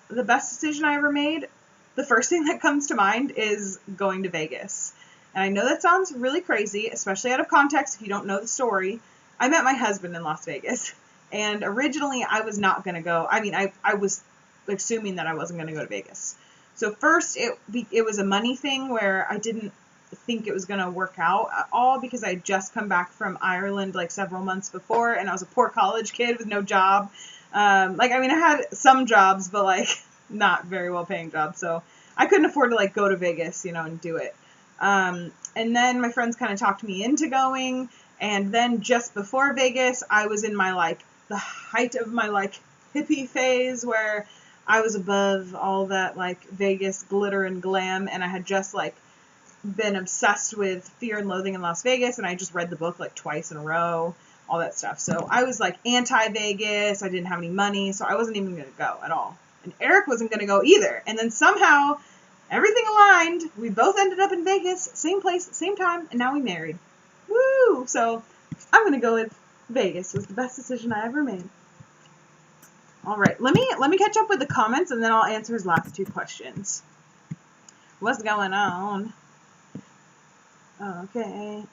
the best decision I ever made, the first thing that comes to mind is going to Vegas. And I know that sounds really crazy, especially out of context if you don't know the story. I met my husband in Las Vegas, and originally I was not going to go. I was assuming that I wasn't going to go to Vegas. So first it was a money thing where I didn't think it was going to work out at all, because I had just come back from Ireland several months before, and I was a poor college kid with no job. I had some jobs, but not very well paying jobs, so I couldn't afford to go to Vegas, and do it. And then my friends kind of talked me into going, and then just before Vegas, I was in my the height of my hippie phase, where I was above all that Vegas glitter and glam, and I had just been obsessed with Fear and Loathing in Las Vegas, and I just read the book twice in a row, all that stuff. So I was anti-Vegas. I didn't have any money, so I wasn't even going to go at all. And Eric wasn't going to go either. And then somehow everything aligned. We both ended up in Vegas, same place, same time, and now we married. Woo! So I'm going to go with Vegas. It was the best decision I ever made. All right, let me catch up with the comments, and then I'll answer his last two questions. What's going on? Okay.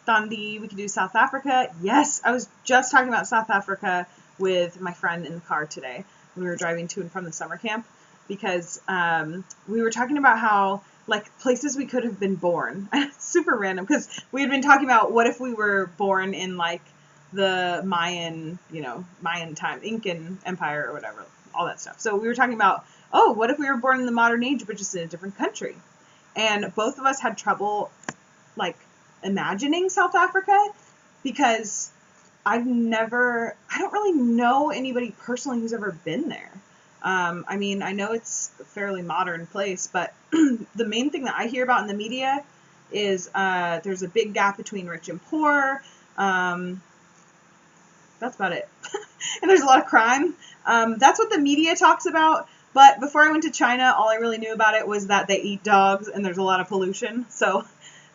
Thandi, we could do South Africa. Yes, I was just talking about South Africa with my friend in the car today when we were driving to and from the summer camp, because we were talking about how, like, places we could have been born. Super random, because we had been talking about what if we were born in, like, the Mayan time, Incan Empire or whatever, all that stuff. So we were talking about, oh, what if we were born in the modern age but just in a different country? And both of us had trouble, like, imagining South Africa, because I don't really know anybody personally who's ever been there. I mean, I know it's a fairly modern place, but the main thing that I hear about in the media is there's a big gap between rich and poor. That's about it. And there's a lot of crime. That's what the media talks about. But before I went to China, all I really knew about it was that they eat dogs and there's a lot of pollution. So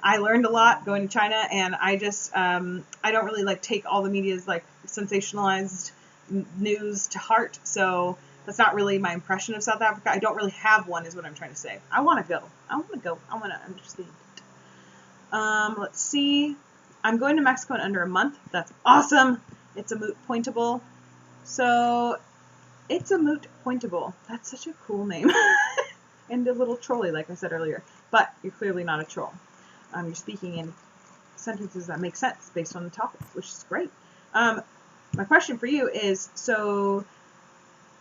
I learned a lot going to China, and I just, I don't really, like, take all the media's, like, sensationalized news to heart. So that's not really my impression of South Africa. I don't really have one, is what I'm trying to say. I want to go. I want to understand it. Let's see. I'm going to Mexico in under a month. That's awesome. It's a moot pointable. So it's a moot pointable. That's such a cool name. And a little trolly, like I said earlier. But you're clearly not a troll. You're speaking in sentences that make sense based on the topic, which is great. My question for you is, so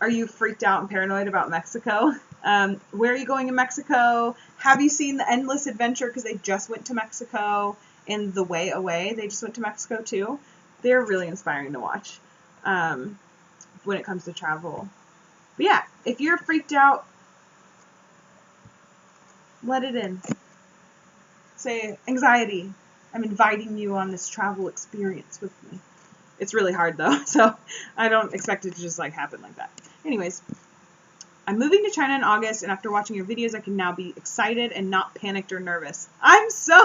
are you freaked out and paranoid about Mexico? Where are you going in Mexico? Have you seen The Endless Adventure? Because they just went to Mexico. And The Way Away, they just went to Mexico too. They're really inspiring to watch when it comes to travel. But yeah, if you're freaked out, let it in. Say, anxiety, I'm inviting you on this travel experience with me. It's really hard though, so I don't expect it to just, like, happen like that. Anyways, I'm moving to China in August, and after watching your videos, I can now be excited and not panicked or nervous. I'm so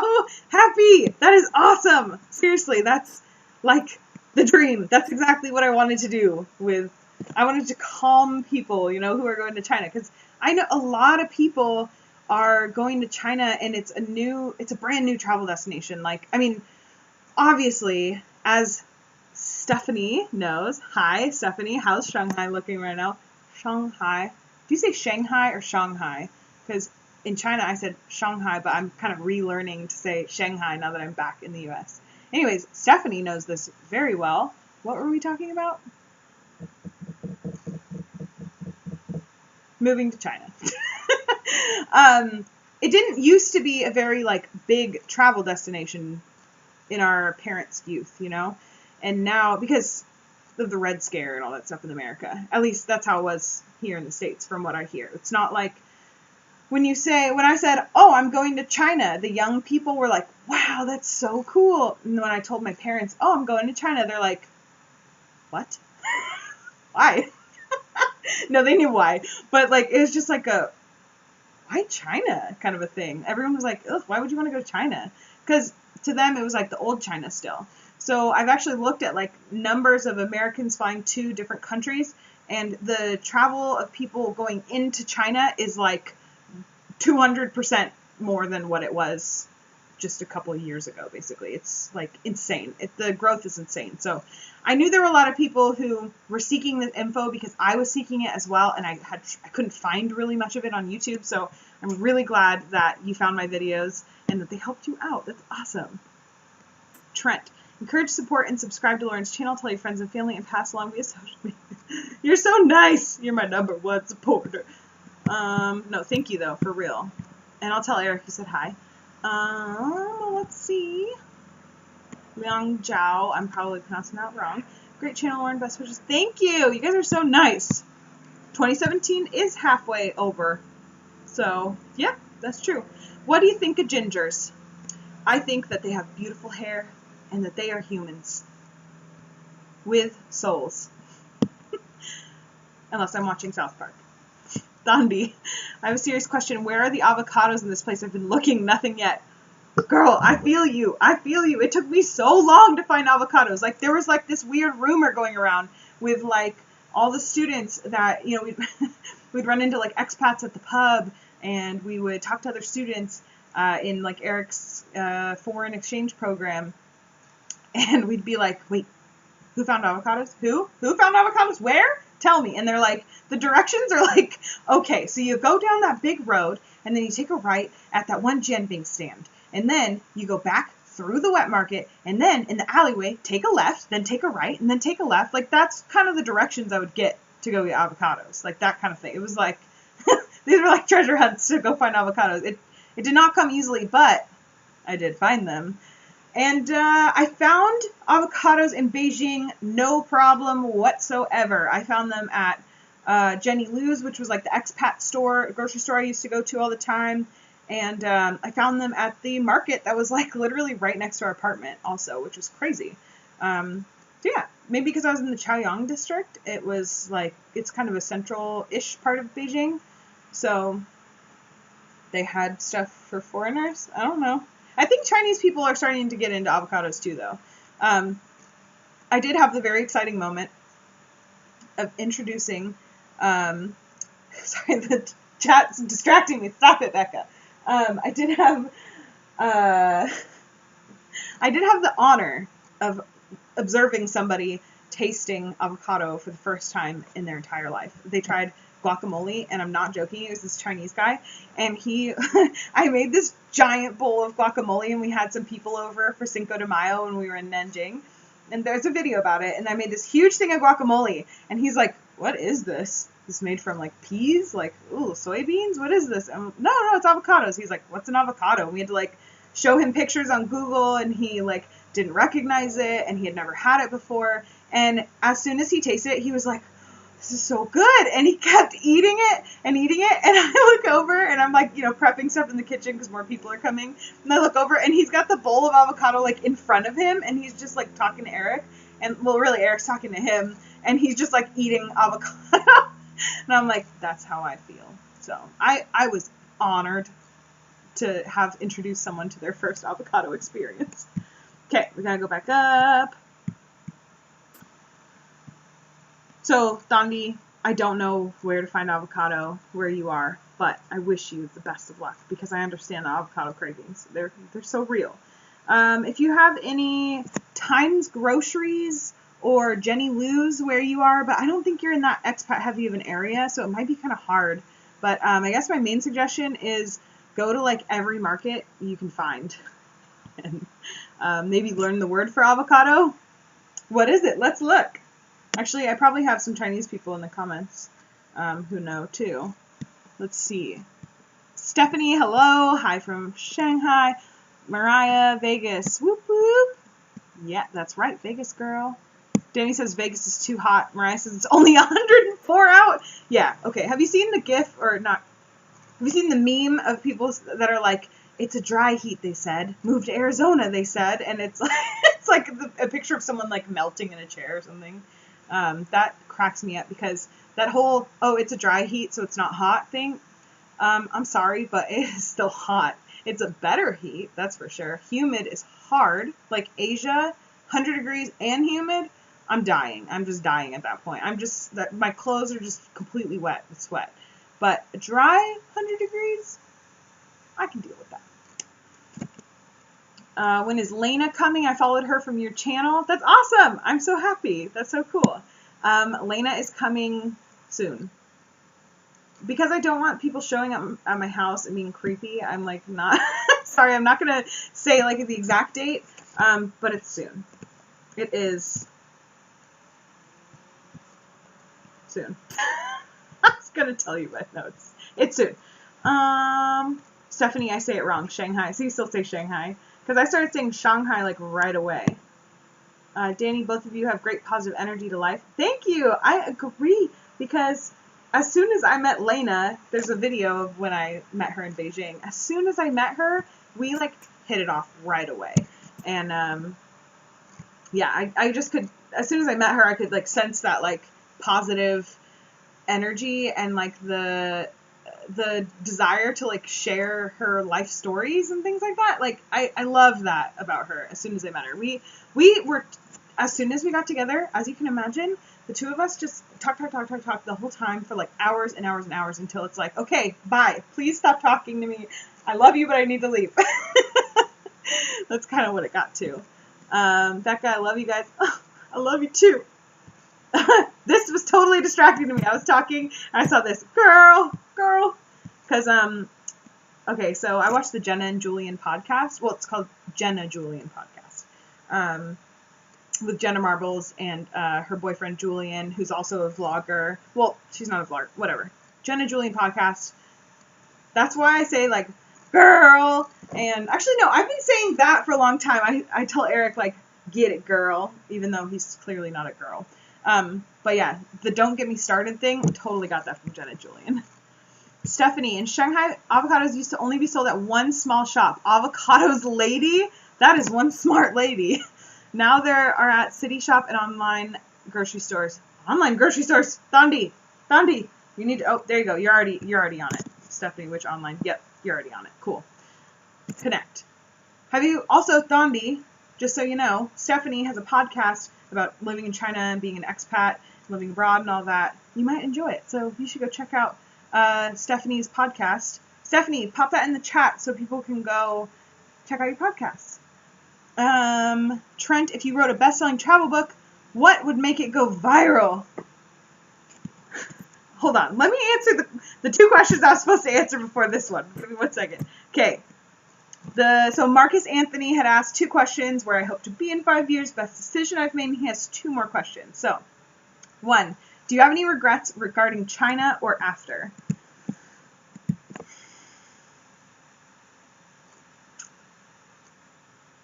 happy! That is awesome! Seriously, that's, like, the dream. That's exactly what I wanted to do I wanted to calm people, who are going to China, because I know a lot of people are going to China, and it's a brand new travel destination. Like, I mean, obviously, as Stephanie knows, hi, Stephanie, how's Shanghai looking right now? Shanghai. Do you say Shanghai or Shanghai? Because in China I said Shanghai, but I'm kind of relearning to say Shanghai now that I'm back in the U.S. Anyways, Stephanie knows this very well. What were we talking about? Moving to China. It didn't used to be a very, like, big travel destination in our parents' youth, and now, because of the Red Scare and all that stuff in America, at least that's how it was here in the States from what I hear. It's not like when I said, oh, I'm going to China, the young people were like, wow, that's so cool. And when I told my parents, oh, I'm going to China, they're like, what? Why? No, they knew why. But, like, it was just like why China kind of a thing. Everyone was like, ugh, why would you want to go to China? Because to them, it was like the old China still. So I've actually looked at, like, numbers of Americans flying to different countries, and the travel of people going into China is like 200% more than what it was just a couple of years ago, basically. It's, like, insane. The growth is insane. So I knew there were a lot of people who were seeking this info because I was seeking it as well, and I couldn't find really much of it on YouTube. So I'm really glad that you found my videos and that they helped you out. That's awesome. Trent. Encourage, support, and subscribe to Lauren's channel. Tell your friends and family and pass along via social media. You're so nice. You're my #1 supporter. No, thank you, though, for real. And I'll tell Eric you said hi. Let's see. Liang Zhao. I'm probably pronouncing that wrong. Great channel, Lauren. Best wishes. Thank you. You guys are so nice. 2017 is halfway over. So, yeah, that's true. What do you think of gingers? I think that they have beautiful hair and that they are humans with souls. Unless I'm watching South Park. Dondi, I have a serious question. Where are the avocados in this place? I've been looking, nothing yet. Girl, I feel you. I feel you. It took me so long to find avocados. Like, there was, like, this weird rumor going around with, like, all the students that, we'd run into, like, expats at the pub, and we would talk to other students in, like, Eric's foreign exchange program, and we'd be like, wait, who found avocados? Who found avocados? Where? Tell me. And they're like, the directions are like, okay, so you go down that big road, and then you take a right at that one Jianbing stand. And then you go back through the wet market, and then in the alleyway, take a left, then take a right, and then take a left. Like, that's kind of the directions I would get to go get avocados. Like, that kind of thing. It was like, these were like treasure hunts to go find avocados. It did not come easily, but I did find them. And I found avocados in Beijing, no problem whatsoever. I found them at Jenny Lou's, which was like the expat store, grocery store I used to go to all the time. And I found them at the market that was like literally right next to our apartment also, which was crazy. So yeah, maybe because I was in the Chaoyang district, it was like, it's kind of a central-ish part of Beijing. So they had stuff for foreigners. I don't know. I think Chinese people are starting to get into avocados too, though. I did have the very exciting moment of introducing, sorry, the chat's distracting me. Stop it, Becca. I did have the honor of observing somebody tasting avocado for the first time in their entire life. They tried guacamole, and I'm not joking, it was this Chinese guy, and I made this giant bowl of guacamole, and we had some people over for Cinco de Mayo when we were in Nanjing, and there's a video about it, and I made this huge thing of guacamole, and he's like, what is this? This made from like peas? Like, ooh, soybeans? What is this? No, it's avocados. He's like, what's an avocado? And we had to like show him pictures on Google, and he like didn't recognize it, and he had never had it before. And as soon as he tasted it, he was like, this is so good. And he kept eating it. And I look over, and I'm like, prepping stuff in the kitchen because more people are coming. And I look over, and he's got the bowl of avocado like in front of him, and he's just like talking to Eric. And well, really, Eric's talking to him, and he's just like eating avocado. And I'm like, that's how I feel. So I was honored to have introduced someone to their first avocado experience. Okay, we gotta go back up. So, Dondi, I don't know where to find avocado where you are, but I wish you the best of luck because I understand the avocado cravings. They're so real. If you have any Times Groceries or Jenny Lou's where you are, but I don't think you're in that expat heavy of an area, so it might be kind of hard. But I guess my main suggestion is go to like every market you can find and maybe learn the word for avocado. What is it? Let's look. Actually, I probably have some Chinese people in the comments who know too. Let's see. Stephanie, hello. Hi from Shanghai. Mariah, Vegas. Whoop whoop. Yeah, that's right. Vegas girl. Danny says Vegas is too hot. Mariah says it's only 104 out. Yeah, okay. Have you seen the GIF or not? Have you seen the meme of people that are like, it's a dry heat, they said. Move to Arizona, they said. And it's like a picture of someone like melting in a chair or something. That cracks me up because that whole, oh, it's a dry heat, so it's not hot thing. I'm sorry, but it is still hot. It's a better heat, that's for sure. Humid is hard. Like Asia, 100 degrees and humid, I'm dying. I'm just dying at that point. My clothes are just completely wet with sweat. But a dry 100 degrees, I can deal with that. When is Lena coming? I followed her from your channel. That's awesome. I'm so happy. That's so cool. Lena is coming soon. Because I don't want people showing up at my house and being creepy, I'm like not, sorry, I'm not going to say like the exact date, but it's soon. It is soon. I was going to tell you my notes. It's soon. Stephanie, I say it wrong. Shanghai. So you still say Shanghai. Because I started saying Shanghai like right away. Danny, both of you have great positive energy to life. Thank you. I agree. Because as soon as I met Lena, there's a video of when I met her in Beijing. As soon as I met her, we like hit it off right away. And yeah, I just could, as soon as I met her, I could like sense that like positive energy and like the desire to like share her life stories and things like that. Like I love that about her as soon as I met her. We were, as soon as we got together, as you can imagine, the two of us just talk the whole time for like hours and hours and hours until it's like, okay, bye. Please stop talking to me. I love you, but I need to leave. That's kind of what it got to. Becca, I love you guys. I love you too. This was totally distracting to me. I was talking and I saw this girl. Because, okay, so I watched the Jenna and Julian podcast. Well, it's called Jenna Julian podcast. With Jenna Marbles and her boyfriend Julian, who's also a vlogger. Well, she's not a vlogger. Whatever. Jenna Julian podcast. That's why I say, like, girl. And actually, no, I've been saying that for a long time. I tell Eric, like, get it, girl, even though he's clearly not a girl. But yeah, the don't get me started thing, totally got that from Jenna Julian. Stephanie, in Shanghai, avocados used to only be sold at one small shop. Avocados Lady? That is one smart lady. Now there are at City Shop and online grocery stores. Online grocery stores! Thandi! You need to, oh, there you go. You're already on it. Stephanie, which online? Yep, you're already on it. Cool. Connect. Have you, also, Thandi, just so you know, Stephanie has a podcast about living in China and being an expat, living abroad and all that. You might enjoy it. So you should go check out Stephanie's podcast. Stephanie, pop that in the chat so people can go check out your podcast. Trent, if you wrote a best-selling travel book, what would make it go viral? Hold on. Let me answer the two questions I was supposed to answer before this one. Give me 1 second. Okay. So Marcus Anthony had asked 2 questions, where I hope to be in 5 years, best decision I've made, and he has 2 more questions. So, 1, do you have any regrets regarding China or after?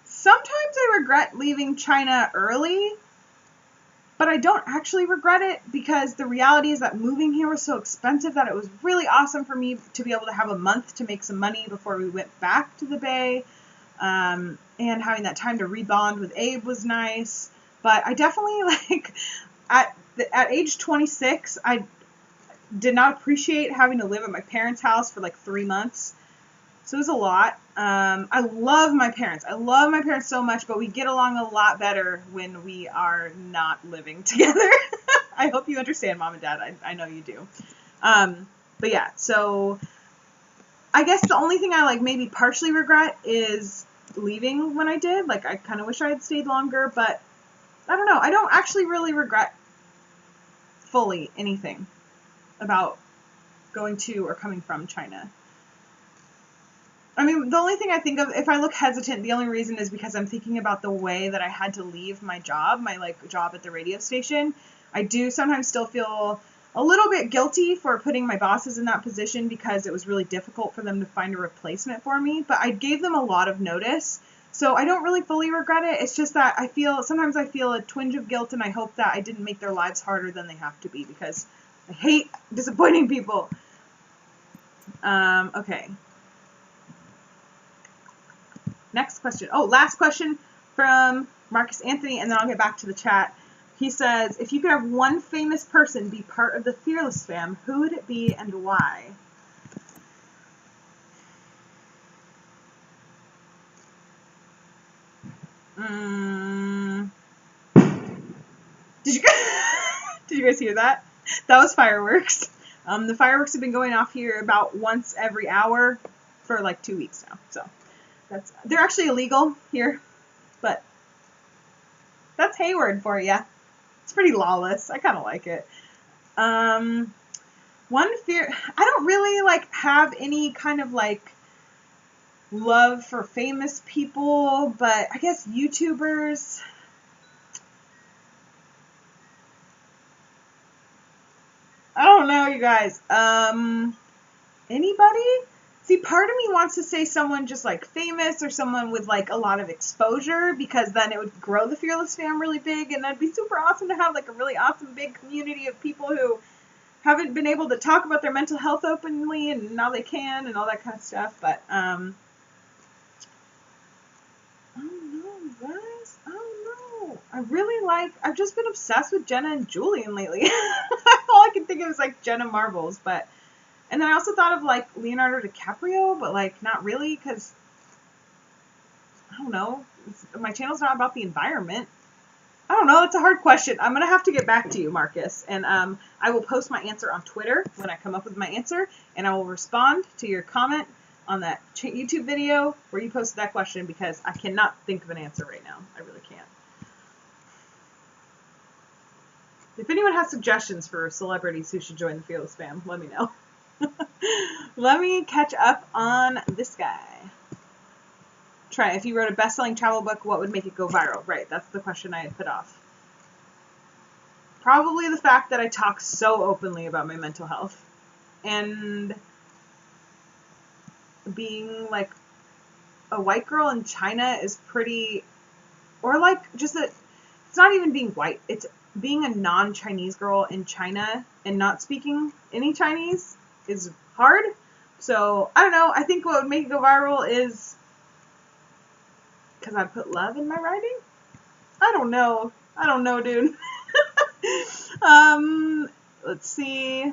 Sometimes I regret leaving China early, but I don't actually regret it, because the reality is that moving here was so expensive that it was really awesome for me to be able to have a month to make some money before we went back to the Bay. And having that time to rebond with Abe was nice. But I definitely, like, at age 26, I did not appreciate having to live at my parents' house for like 3 months. So it was a lot. I love my parents. I love my parents so much, but we get along a lot better when we are not living together. I hope you understand, Mom and Dad. I know you do. But yeah, so I guess the only thing I like maybe partially regret is leaving when I did. Like, I kind of wish I had stayed longer, but I don't know. I don't actually really regret fully anything about going to or coming from China. I mean, the only thing I think of, if I look hesitant, the only reason is because I'm thinking about the way that I had to leave my job, job at the radio station. I do sometimes still feel a little bit guilty for putting my bosses in that position, because it was really difficult for them to find a replacement for me, but I gave them a lot of notice, so I don't really fully regret it. It's just that sometimes I feel a twinge of guilt, and I hope that I didn't make their lives harder than they have to be, because I hate disappointing people. Okay. Next question. Oh, last question from Marcus Anthony, and then I'll get back to the chat. He says, if you could have one famous person be part of the Fearless fam, who would it be and why? Did you guys hear that? That was fireworks. The fireworks have been going off here about once every hour for like 2 weeks now. So they're actually illegal here, but that's Hayward for you. It's pretty lawless. I kind of like it. One fear, I don't really like have any kind of like love for famous people, but I guess YouTubers. I don't know, you guys. Anybody? See, part of me wants to say someone just like famous or someone with like a lot of exposure, because then it would grow the Fearless fam really big, and that'd be super awesome to have like a really awesome big community of people who haven't been able to talk about their mental health openly, and now they can, and all that kind of stuff. But I don't know, guys. I don't know. I've just been obsessed with Jenna and Julian lately. All I can think of is like Jenna Marbles, but. And then I also thought of, like, Leonardo DiCaprio, but, like, not really, because, I don't know, my channel's not about the environment. I don't know, it's a hard question. I'm going to have to get back to you, Marcus, and I will post my answer on Twitter when I come up with my answer, and I will respond to your comment on that YouTube video where you posted that question, because I cannot think of an answer right now. I really can't. If anyone has suggestions for celebrities who should join the Fearless fam, let me know. Let me catch up on this guy. Try, if you wrote a best-selling travel book, what would make it go viral? Right, that's the question I had put off. Probably the fact that I talk so openly about my mental health. And being like a white girl in China is pretty, or like just that, it's not even being white, it's being a non-Chinese girl in China and not speaking any Chinese is hard. So I don't know, I think what would make it go viral is because I put love in my writing. I don't know, dude. Let's see.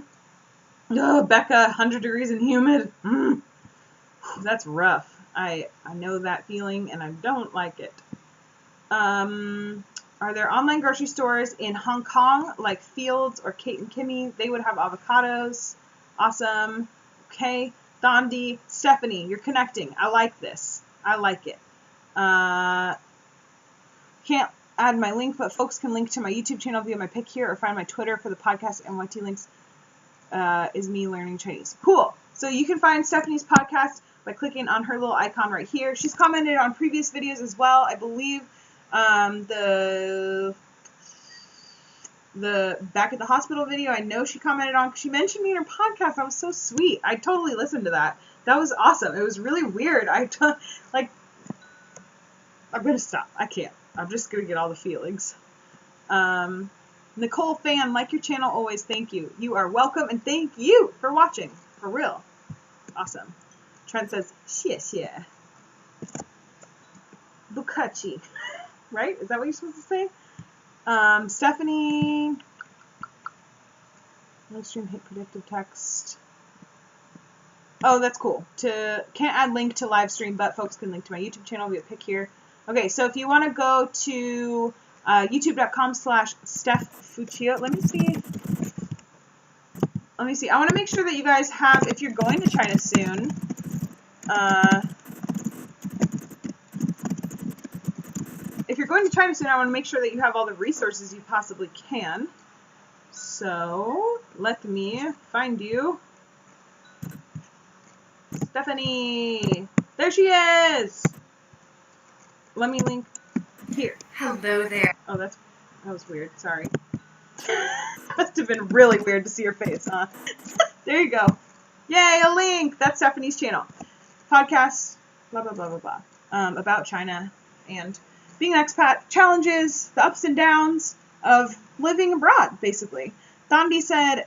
Oh, Becca, 100 degrees and humid. That's rough. I know that feeling and I don't like it. Are there online grocery stores in Hong Kong like Fields or Kate and Kimmy? They would have avocados. Awesome. Okay. Dondi, Stephanie, you're connecting. I like this. I like it. Can't add my link, but folks can link to my YouTube channel via my pic here or find my Twitter for the podcast. NYT links is me learning Chinese. Cool. So you can find Stephanie's podcast by clicking on her little icon right here. She's commented on previous videos as well. I believe the back at the hospital video, I know she commented on, she mentioned me in her podcast. That was so sweet. I totally listened to that. That was awesome. It was really weird. I'm going to stop. I can't. I'm just going to get all the feelings. Nicole Fan, like your channel always, thank you. You are welcome, and thank you for watching. For real. Awesome. Trent says, xie. Bukachi. Right? Is that what you're supposed to say? Stephanie. Live stream hit predictive text. Oh, that's cool. Can't add link to live stream, but folks can link to my YouTube channel via pic here. Okay, so if you want to go to youtube.com/StephFuccio. Let me see. I want to make sure that you guys have, if you're going to China soon, I want to make sure that you have all the resources you possibly can. So, let me find you. Stephanie! There she is! Let me link here. Hello there. Oh, that was weird. Sorry. Must have been really weird to see her face, huh? There you go. Yay, a link! That's Stephanie's channel. Podcast, blah, blah, blah, blah, blah. About China and being an expat, challenges, the ups and downs of living abroad, basically. Dondi said,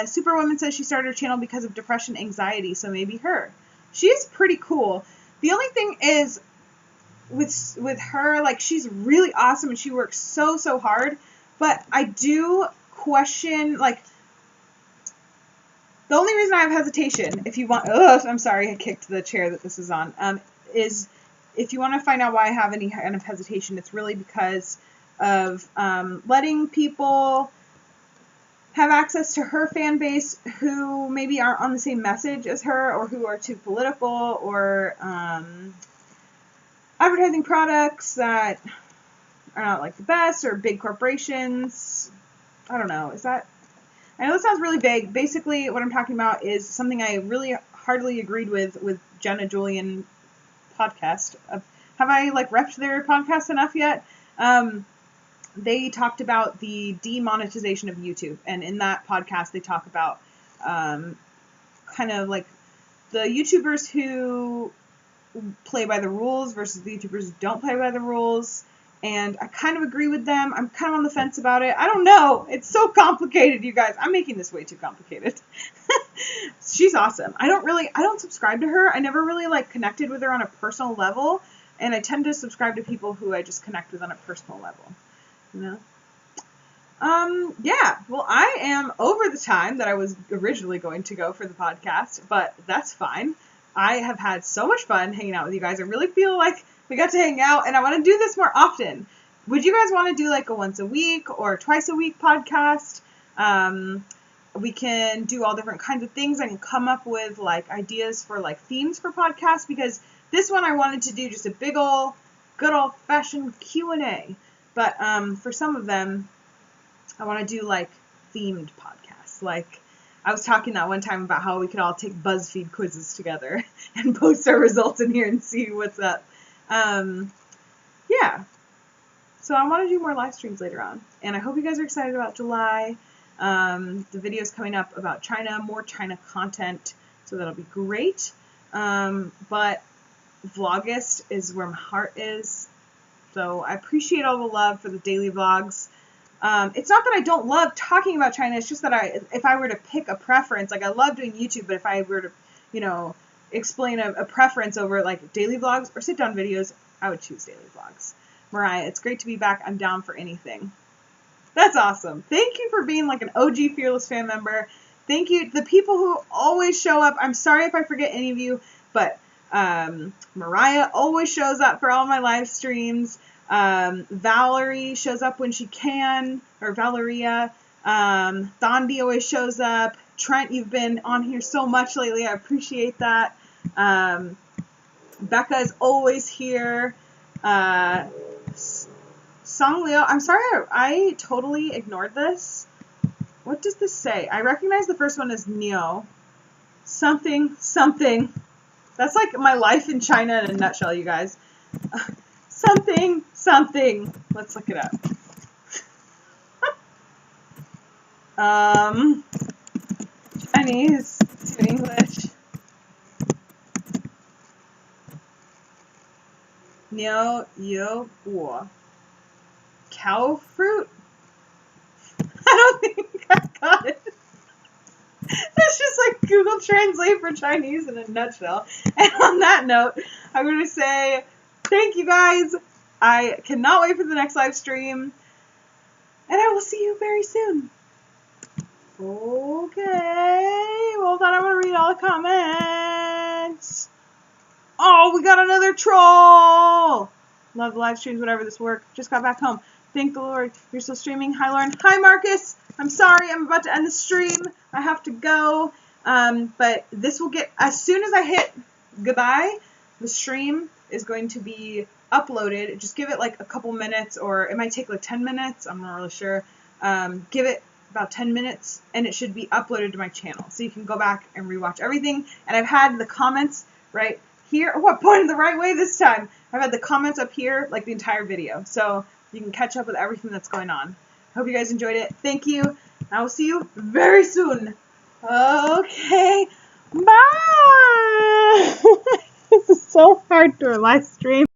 Superwoman says she started her channel because of depression, anxiety, so maybe her. She's pretty cool. The only thing is, with her, like, she's really awesome and she works so hard, but I do question, like, the only reason I have hesitation, if you want, I'm sorry, I kicked the chair that this is on, is if you want to find out why I have any kind of hesitation, it's really because of letting people have access to her fan base who maybe aren't on the same message as her, or who are too political, or advertising products that are not like the best, or big corporations. I don't know. I know this sounds really vague. Basically, what I'm talking about is something I really heartily agreed with Jenna Julian podcast. Have I repped their podcast enough yet? They talked about the demonetization of YouTube, and in that podcast they talk about kind of like the YouTubers who play by the rules versus the YouTubers who don't play by the rules, and I kind of agree with them. I'm kind of on the fence about it. I don't know. It's so complicated, you guys. I'm making this way too complicated. She's awesome. I don't subscribe to her. I never really connected with her on a personal level, and I tend to subscribe to people who I just connect with on a personal level. You know? Yeah, well, I am over the time that I was originally going to go for the podcast, but that's fine. I have had so much fun hanging out with you guys. I really feel like we got to hang out, and I want to do this more often. Would you guys want to do a once a week or twice a week podcast? We can do all different kinds of things. I can come up with ideas for themes for podcasts, because this one I wanted to do just a big good old fashioned Q&A. But for some of them, I want to do like themed podcasts. Like I was talking that one time about how we could all take BuzzFeed quizzes together and post our results in here and see what's up. Yeah. So I want to do more live streams later on. And I hope you guys are excited about July. The video's coming up about China, more China content. So that'll be great. But Vlogust is where my heart is. So I appreciate all the love for the daily vlogs. It's not that I don't love talking about China. It's just that if I were to pick a preference, like I love doing YouTube, but if I were to, explain a preference over like daily vlogs or sit down videos, I would choose daily vlogs. Mariah, it's great to be back. I'm down for anything. That's awesome. Thank you for being like an OG Fearless fan member. Thank you. The people who always show up. I'm sorry if I forget any of you, but Mariah always shows up for all my live streams. Valerie shows up when she can, or Valeria. Thandi always shows up. Trent, you've been on here so much lately. I appreciate that. Becca is always here. Songleo, I'm sorry, I totally ignored this. What does this say? I recognize the first one as Neo. Something. That's like my life in China in a nutshell, you guys. Something. Let's look it up. Chinese to English. Neo yo guo. Cow fruit? I don't think I got it. That's just like Google Translate for Chinese in a nutshell. And on that note, I'm going to say thank you guys. I cannot wait for the next live stream. And I will see you very soon. Okay. Well, then I want to read all the comments. Oh, we got another troll. Love the live streams whenever this works. Just got back home. Thank the Lord. You're still streaming. Hi, Lauren. Hi, Marcus. I'm sorry. I'm about to end the stream. I have to go. But this will get, as soon as I hit goodbye, the stream is going to be uploaded. Just give it like a couple minutes, or it might take like 10 minutes. I'm not really sure. Give it about 10 minutes, and it should be uploaded to my channel. So you can go back and rewatch everything. And I've had the comments right here. Oh, I pointed the right way this time. I've had the comments up here like the entire video. So you can catch up with everything that's going on. Hope you guys enjoyed it. Thank you. I will see you very soon. Okay. Bye. This is so hard to live stream.